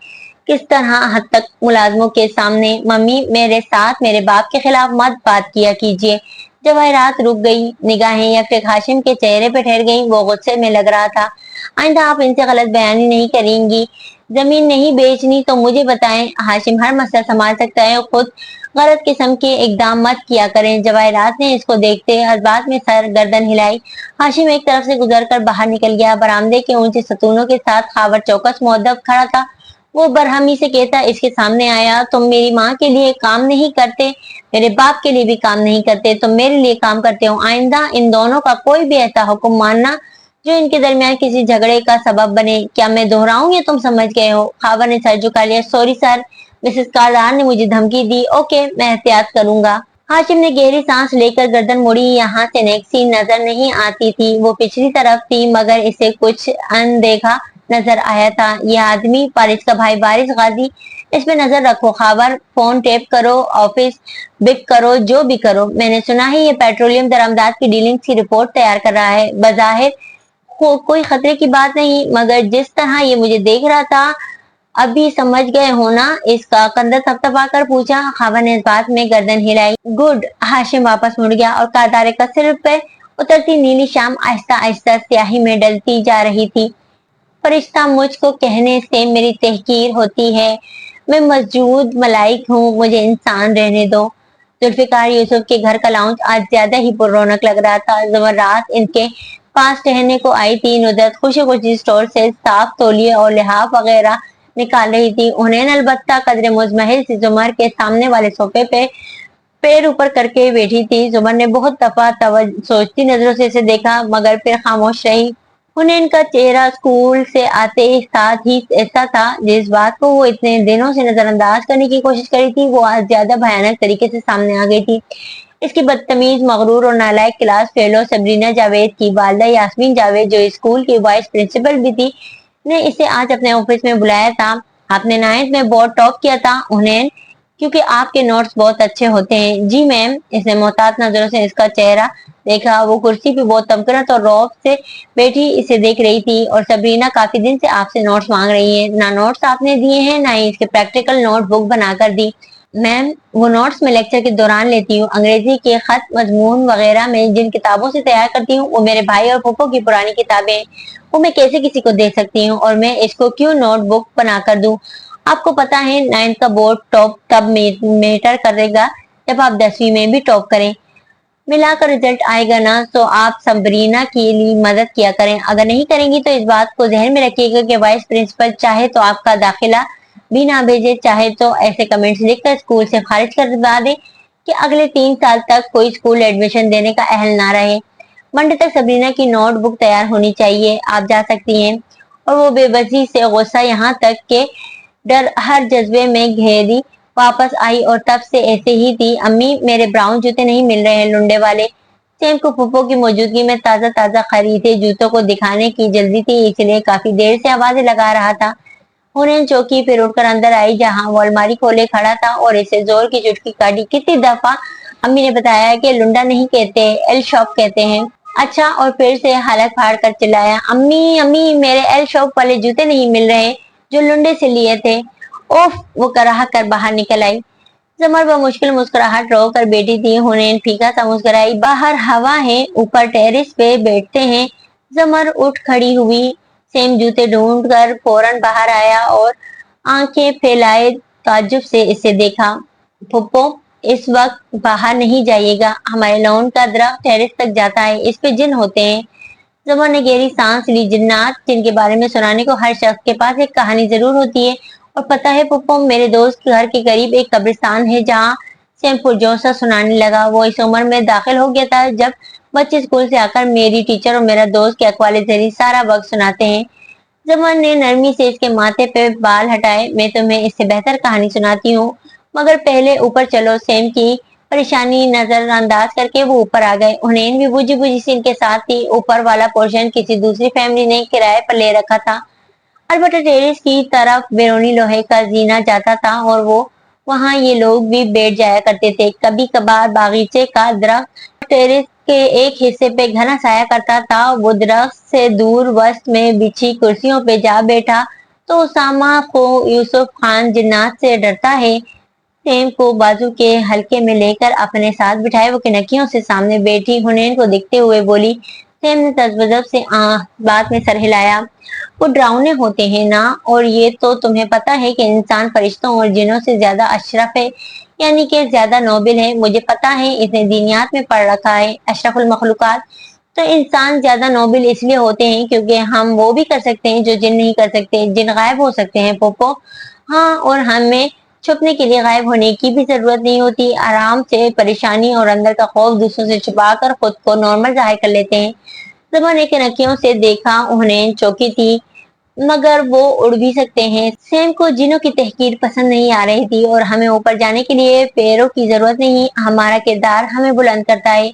किस तरह हद तक मुलाजमों के सामने? मम्मी, मेरे साथ मेरे बाप के खिलाफ मत बात किया कीजिए। जवाहरात रुक गई, निगाहें यकटक हाशिम के चेहरे पे ठहर गईं। वो गुस्से में लग रहा था। आइंदा आप इनसे गलत बयानी नहीं करेंगी। जमीन नहीं बेचनी तो मुझे बताएं, हाशिम हर मसला संभाल सकता है, खुद गलत किस्म के इकदाम मत किया करें। जवाहरात ने इसको देखते हजबात में सर गर्दन हिलाई। हाशिम एक तरफ से गुजरकर बाहर निकल गया। बरामदे के ऊंचे सतूनों के साथ खावर चौकस मुअद्दब खड़ा था। वो बरहमी से कहता इसके सामने आया, तुम मेरी माँ के लिए काम नहीं करते, मेरे बाप के लिए भी काम नहीं करते, तुम मेरे लिए काम करते हो। आइंदा इन दोनों का कोई भी ऐसा हुक्म मानना जो इनके दरमियान किसी झगड़े का सबब बने। क्या मैं दोहराऊं या तुम समझ गए हो? खावर ने सर झुका लिया। सॉरी सर, मिसेस कारदार ने मुझे धमकी दी। ओके, मैं एहतियात करूंगा। हाशिम ने गहरी सांस लेकर गर्दन मुड़ी। यहाँ से नेक्सी नजर नहीं आती थी, वो पिछली तरफ थी, मगर इसे कुछ अनदेखा नजर आया था। यह आदमी बारिश का भाई बारिश गाजी, इस पे नजर रखो। खबर फोन टेप करो, ऑफिस बिक करो, जो भी करो। मैंने सुना है ये पेट्रोलियम दरामदात की डीलिंग्स की रिपोर्ट तैयार कर रहा है। बजाहिर कोई खतरे की बात नहीं, मगर जिस तरह ये मुझे देख रहा था, अभी समझ गए हो ना? इसका कंधा थपथपा कर पूछा। खावर ने इस बात में गर्दन हिलाई। गुड। हाशिम वापस मुड़ गया और कादारे का सिर पे उतरती नीली शाम आहिस्ता आहिस्ता स्याही में डलती जा रही थी। फरिश्ता मुझको कहने से मेरी तहकीर होती है। मैं मस्जूद मलाइक हूँ, मुझे इंसान रहने दो। जुल्फिकार यूसुफ के घर का लाउंज आज ज्यादा ही पुररौनक लग रहा था। जमरात इनके पास ठहरने को आई थी। नुजरत खुशी खुशी स्टोर से साफ तौलिए और लिहाफ वगैरह निकाल रही थी। उन्हें अलबत्ता कदरे मुजमहिल से जुमर के सामने वाले सोफे पे पैर ऊपर करके बैठी थी। जुमर ने बहुत दफा सोचती नजरों से इसे देखा, मगर फिर खामोश रही। हुनैन का चेहरा स्कूल से आते ही साथ ही ऐसा था। जिस बात को वो इतने दिनों से नजरअंदाज करने की कोशिश करी थी, वो आज ज्यादा भयानक तरीके से सामने आ गई थी। इसकी बदतमीज, मगरूर और नालायक क्लास फेलो सबरीना जावेद की वालदा यास्मीन जावेद, जो स्कूल की वाइस प्रिंसिपल भी थी, ने इसे आज अपने ऑफिस में बुलाया था। आपने 9th में बहुत टॉप किया था हुनैन, क्योंकि आपके नोट्स बहुत अच्छे होते हैं। जी मैम। इसने मोहतात नजरों से इसका चेहरा देखा। वो कुर्सी पे बहुत तमकनत और रौब से बैठी इसे देख रही थी। और सबरीना, काफी दिन से आपसे नोट्स मांग रही है। ना नोट्स आपने दिए हैं, ना ही इसके प्रैक्टिकल नोट बुक बनाकर दी। मैम, वो नोट्स में लेक्चर के दौरान लेती हूँ। अंग्रेजी के खत, मजमून वगैरह में जिन किताबों से तैयार करती हूँ, वो मेरे भाई और फूफो की पुरानी किताबें हैं। वो मैं कैसे किसी को दे सकती हूँ, और मैं इसको क्यों नोटबुक बनाकर दूं? आपको पता है 9th का बोर्ड टॉप तब मैटर करेगा जब आप 10वीं में भी टॉप करें। मिलाकर रिजल्ट आएगा ना, तो आप सबरीना के लिए मदद किया करें। अगर नहीं करेंगी तो इस बात को जहन में रखिएगा कि वाइस प्रिंसिपल चाहे तो आपका दाखिला भी ना भेजे, चाहे तो ऐसे कमेंट्स लिखकर स्कूल से खारिज करवा दे कि अगले 3 साल तक कोई स्कूल एडमिशन देने का अहल ना रहे। मंडे तक सबरीना की नोटबुक तैयार होनी चाहिए, आप जा सकती हैं। और वो बेबसी से गुस्सा यहाँ तक के डर हर जज्बे में घेरी वापस आई, और तब से ऐसे ही थी। अम्मी, मेरे ब्राउन जूते नहीं मिल रहे हैं, लुंडे वाले। सैम को फूफो की मौजूदगी में ताजा ताजा खरीदे जूतों को दिखाने की जल्दी थी, इसलिए काफी देर से आवाजें लगा रहा था। हुनैन चौकी फिर उठकर अंदर आई, जहां वो अलमारी खोले खड़ा था और इसे जोर की चुटकी काटी। कितनी दफा अम्मी ने बताया कि लुंडा नहीं कहते, एल शॉप कहते हैं। अच्छा, और फिर से हालत फाड़ कर चिल्लाया, अम्मी अम्मी, मेरे एल शॉप वाले जूते नहीं मिल रहे जो लुंडे से लिए थे। ओफ! वो कराह कर बाहर निकल आई। जमर मुश्किल मुस्कुराहट रो कर बैठी थी। हुनैन फीका सा मुस्कुराई। बाहर हवा है, ऊपर टेरेस पे बैठते हैं। जमर उठ खड़ी हुई। सेम जूते ढूंढ कर फौरन बाहर आया और आंखें फैलाए ताज्जुब से इसे देखा। फुप्पो, इस वक्त बाहर नहीं जाइएगा, हमारे लॉन का दरख्त टेरेस तक जाता है, इस पे जिन होते हैं। जमा ने गहरी सांस ली। जिन्नात जिनके बारे में सुनाने को हर शख्स के पास एक कहानी जरूर होती है। और पता है पुप्पो, मेरे दोस्त के घर के करीब एक कब्रिस्तान है जहाँ सैम पुरजोश सुनाने लगा। वो इस उम्र में दाखिल हो गया था जब बच्चे स्कूल से आकर मेरी टीचर और मेरा दोस्त के अकवाले जरिए सारा वक्त सुनाते हैं। जमान ने नरमी से इसके माथे पे बाल हटाए। मैं तुम्हें इससे बेहतर कहानी सुनाती हूँ, मगर पहले ऊपर चलो। सैम की परेशानी नजरअंदाज करके वो ऊपर आ गए। हुनैन भी बुझी बुझी सी इनके साथ थी। ऊपर वाला पोर्शन किसी दूसरी फैमिली ने किराए पर ले रखा था। अलबत्ता टेरेस की तरफ बैरूनी लोहे का जीना जाता था और वो वहाँ ये लोग भी बैठ जाया करते थे। कभी कभार बागीचे का दरख्त टेरेस के एक हिस्से पे घना साया करता था। वो दरख्त से दूर वस्त में बिछी कुर्सियों पे जा बैठा तो उसामा को यूसुफ खान जिन्नात से डरता है। सैम को बाजू के हल्के में लेकर अपने साथ बिठाए। वो किनकियों से सामने बैठी हुनैन को देखते हुए बोली। सैम ने तजबजब से बात में सर हिलाया। वो डरावने होते हैं ना, और ये तो तुम्हें पता है कि इंसान फरिश्तों और जिनों से ज्यादा अशरफ है, यानी कि ज्यादा नोबल है। मुझे पता है, इसने दीनियात में पढ़ रखा है। अशरफुल मखलूकात। तो इंसान ज्यादा नोबल इसलिए होते हैं क्योंकि हम वो भी कर सकते हैं जो जिन नहीं कर सकते। जिन गायब हो सकते हैं पोपो, हाँ, और हमें छुपने के लिए गायब होने की भी जरूरत नहीं होती। आराम से परेशानी और अंदर का खौफ दूसरों से छुपा कर खुद को नॉर्मल जाहिर कर लेते हैं। जबान के नकियों से देखा। उन्हें चौकी थी, मगर वो उड़ भी सकते हैं। सैम को जिनों की तहकीर पसंद नहीं आ रही थी और हमें ऊपर जाने के लिए पैरों की जरूरत नहीं। हमारा किरदार हमें बुलंद करता है।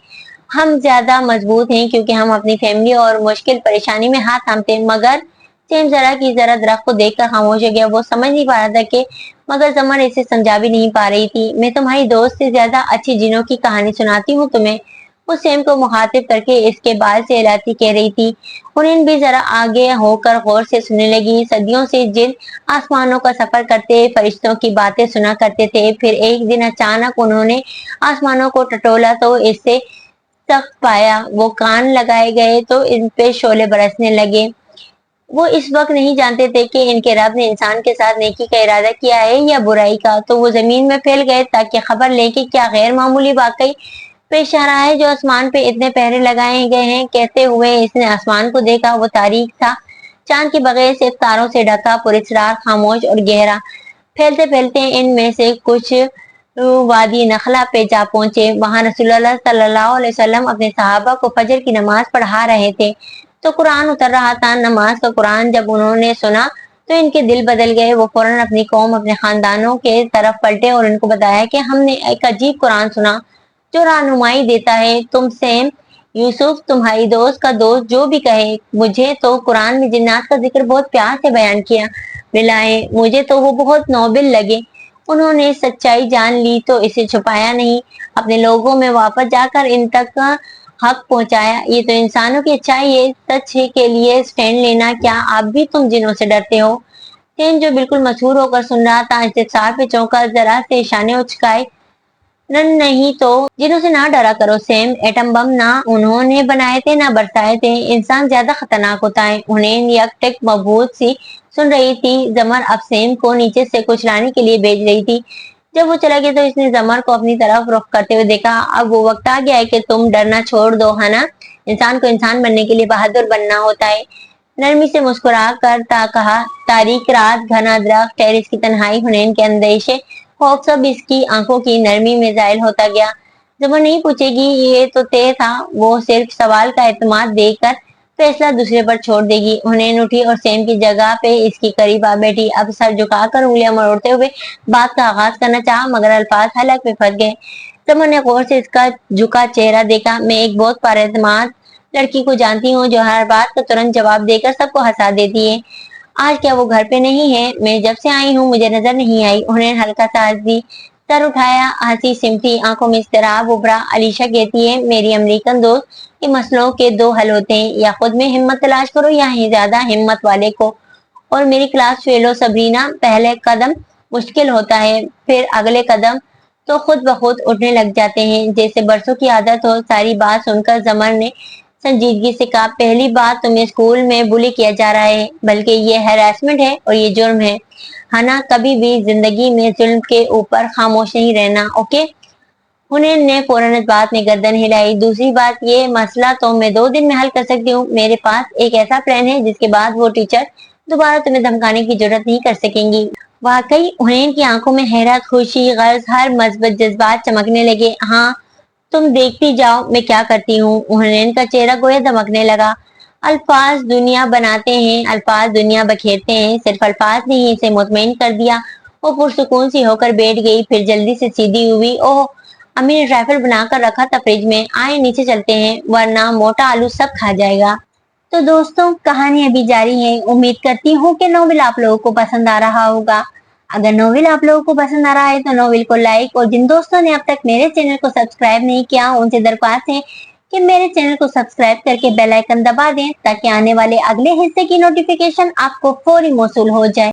हम ज्यादा मजबूत हैं क्योंकि हम अपनी फैमिली और मुश्किल परेशानी में हाथ थामते हैं। मगर सैम जरा दरख्त को देखकर खामोश हो गया। वो समझ नहीं पा रहा था कि मगर जमन इसे समझा भी नहीं पा रही थी। मैं तुम्हारी दोस्त से ज्यादा अच्छी जिनों की कहानी सुनाती हूँ तुम्हें, वो सैम को मुखातिब करके इसके बाल से हिलाती कह रही थी। उन्हें भी जरा आगे होकर गौर से सुनने लगी। सदियों से जिन आसमानों का सफर करते फरिश्तों की बातें सुना करते थे, फिर एक दिन अचानक उन्होंने आसमानों को टटोला तो इससे तख्त पाया। वो कान लगाए गए तो इन पे शोले बरसने लगे। वो इस वक्त नहीं जानते थे कि इनके रब ने इंसान के साथ नेकी का इरादा किया है या बुराई का। तो वो जमीन में फैल गए ताकि खबर लें कि क्या गैर मामूली वाकई पेश आ रहा है जो आसमान पे इतने पहरे लगाए गए हैं। कहते हुए इसने आसमान को देखा। वो तारीख था, चांद के बगैर सिर्फ तारों से ढका, पुरस्रार, खामोश और गहरा। फैलते फैलते इनमें से कुछ वादी नखला पे जा पहुंचे। वहां रसूलुल्लाह सल्लल्लाहु अलैहि वसल्लम अपने सहाबा को फजर की नमाज पढ़ा रहे थे। तो कुरान उतर रहा था। नमाज का कुरान जब उन्होंने सुना तो इनके दिल बदल गए। वो फौरन अपनी कौम, अपने खानदानों के तरफ पलटे और इनको बताया कि हमने एक अजीब कुरान सुना जो रहनुमाई देता है। तुम सैम, यूसुफ तुम्हारी दोस्त का दोस्त जो भी कहे, मुझे तो कुरान में जिन्नात का जिक्र बहुत प्यार से बयान किया मिला है। मुझे तो वो बहुत नोबल लगे। उन्होंने सच्चाई जान ली तो इसे छुपाया नहीं, अपने लोगों में वापस जाकर इन तक का हक पहुंचाया। ये तो इंसानों की अच्छाई है, सच है के लिए स्टैंड लेना। क्या आप भी तुम जिनों से डरते हो? सेम जो बिल्कुल मशहूर होकर सुन रहा था इस्तेफसार पे चौंका, जरा से इशाने उचकाए। नहीं तो जिनों से ना डरा करो सैम, एटम बम ना उन्होंने बनाए थे ना बरसाए थे। इंसान ज्यादा खतरनाक होता है। उन्हें यकटक मबहूत सी सुन रही थी। जमर अब सैम को नीचे से कुछ लाने के लिए भेज रही थी। जब वो चला गया तो इसने जमर को अपनी तरफ रुख करते हुए देखा। अब वो वक्त आ गया है कि तुम डरना छोड़ दो, है ना? इंसान को इंसान बनने के लिए बहादुर बनना होता है। नरमी से मुस्कुरा कर कहा। तारीख रात, घना दरख्त, टेरिस की तन्हाई, हुनैन के अंदेशे, खौफ, सब इसकी आंखों की नरमी में जायल होता गया। जब वो नहीं पूछेगी ये तो तय था, वो सिर्फ सवाल का एतमाद देकर फैसला दूसरे पर छोड़ देगी। हुनैन उठी और सैम की जगह पे इसकी करीब आ बैठी। अब सर झुकाकर उंगलियां मरोड़ते हुए बात का आगाज करना चाहा, मगर अल्फाज हलक में फंस गए। जब ने गौर से इसका झुका चेहरा देखा। मैं एक बहुत पारेतमाद लड़की को जानती हूँ जो हर बात का तुरंत जवाब देकर सबको हंसा देती है। आज क्या वो घर पे नहीं है? मैं जब से आई हूँ मुझे नजर नहीं आई। उन्हें हल्का सा हंसी, सर उठाया, हंसी सिमटी, आंखों में इस्तेराब उभरा। अलीशा कहती है मेरी अमेरिकन दोस्त के मसलों के दो हल होते हैं, या खुद में हिम्मत तलाश करो या ही ज्यादा हिम्मत वाले को। और मेरी क्लास फेलो सबरीना, पहले कदम मुश्किल होता है, फिर अगले कदम तो खुद ब खुद उठने लग जाते हैं, जैसे बरसों की आदत हो। सारी बात सुनकर जमर ने संजीदगी से कहा, पहली बात तुम्हें स्कूल में बुली किया जा रहा है, बल्कि ये हैरेसमेंट है और ये जुर्म है ना। कभी भी जिंदगी में जुल्म के ऊपर खामोश नहीं रहना, ओके। हुनैन ने फौरन इस बात में गर्दन हिलाई। दूसरी बात, ये मसला तो मैं 2 दिन में हल कर सकती हूँ। मेरे पास एक ऐसा प्लान है जिसके बाद वो टीचर दोबारा तुम्हें धमकाने की जरूरत नहीं कर सकेंगी। वाकई हुनैन की आंखों में हैरत, खुशी, गर्ज, हर मस्बत जज्बात चमकने लगे। हाँ, तुम देखती जाओ मैं क्या करती हूँ। हुनैन का चेहरा गोया दमकने लगा। अल्फाज दुनिया बनाते हैं, अल्फाज दुनिया बखेरते हैं। सिर्फ अल्फाज ने ही इसे मुतमईन कर दिया। वो पुरसुकून सी होकर बैठ गई, फिर जल्दी से सीधी हुई। ओह, अम्मी ने ट्राइफल बनाकर रखा था फ्रिज में, आए नीचे चलते हैं वरना मोटा आलू सब खा जाएगा। तो दोस्तों, कहानी अभी जारी है। उम्मीद करती हूँ कि नॉवेल आप लोगों को पसंद आ रहा होगा। अगर नॉवेल आप लोगों को पसंद आ रहा है तो नॉवेल को लाइक, और जिन दोस्तों ने अब तक मेरे चैनल को सब्सक्राइब नहीं किया उनसे दरख्वास्त है कि मेरे चैनल को सब्सक्राइब करके बेल आइकन दबा दें, ताकि आने वाले अगले हिस्से की नोटिफिकेशन आपको फौरी मौसूल हो जाए।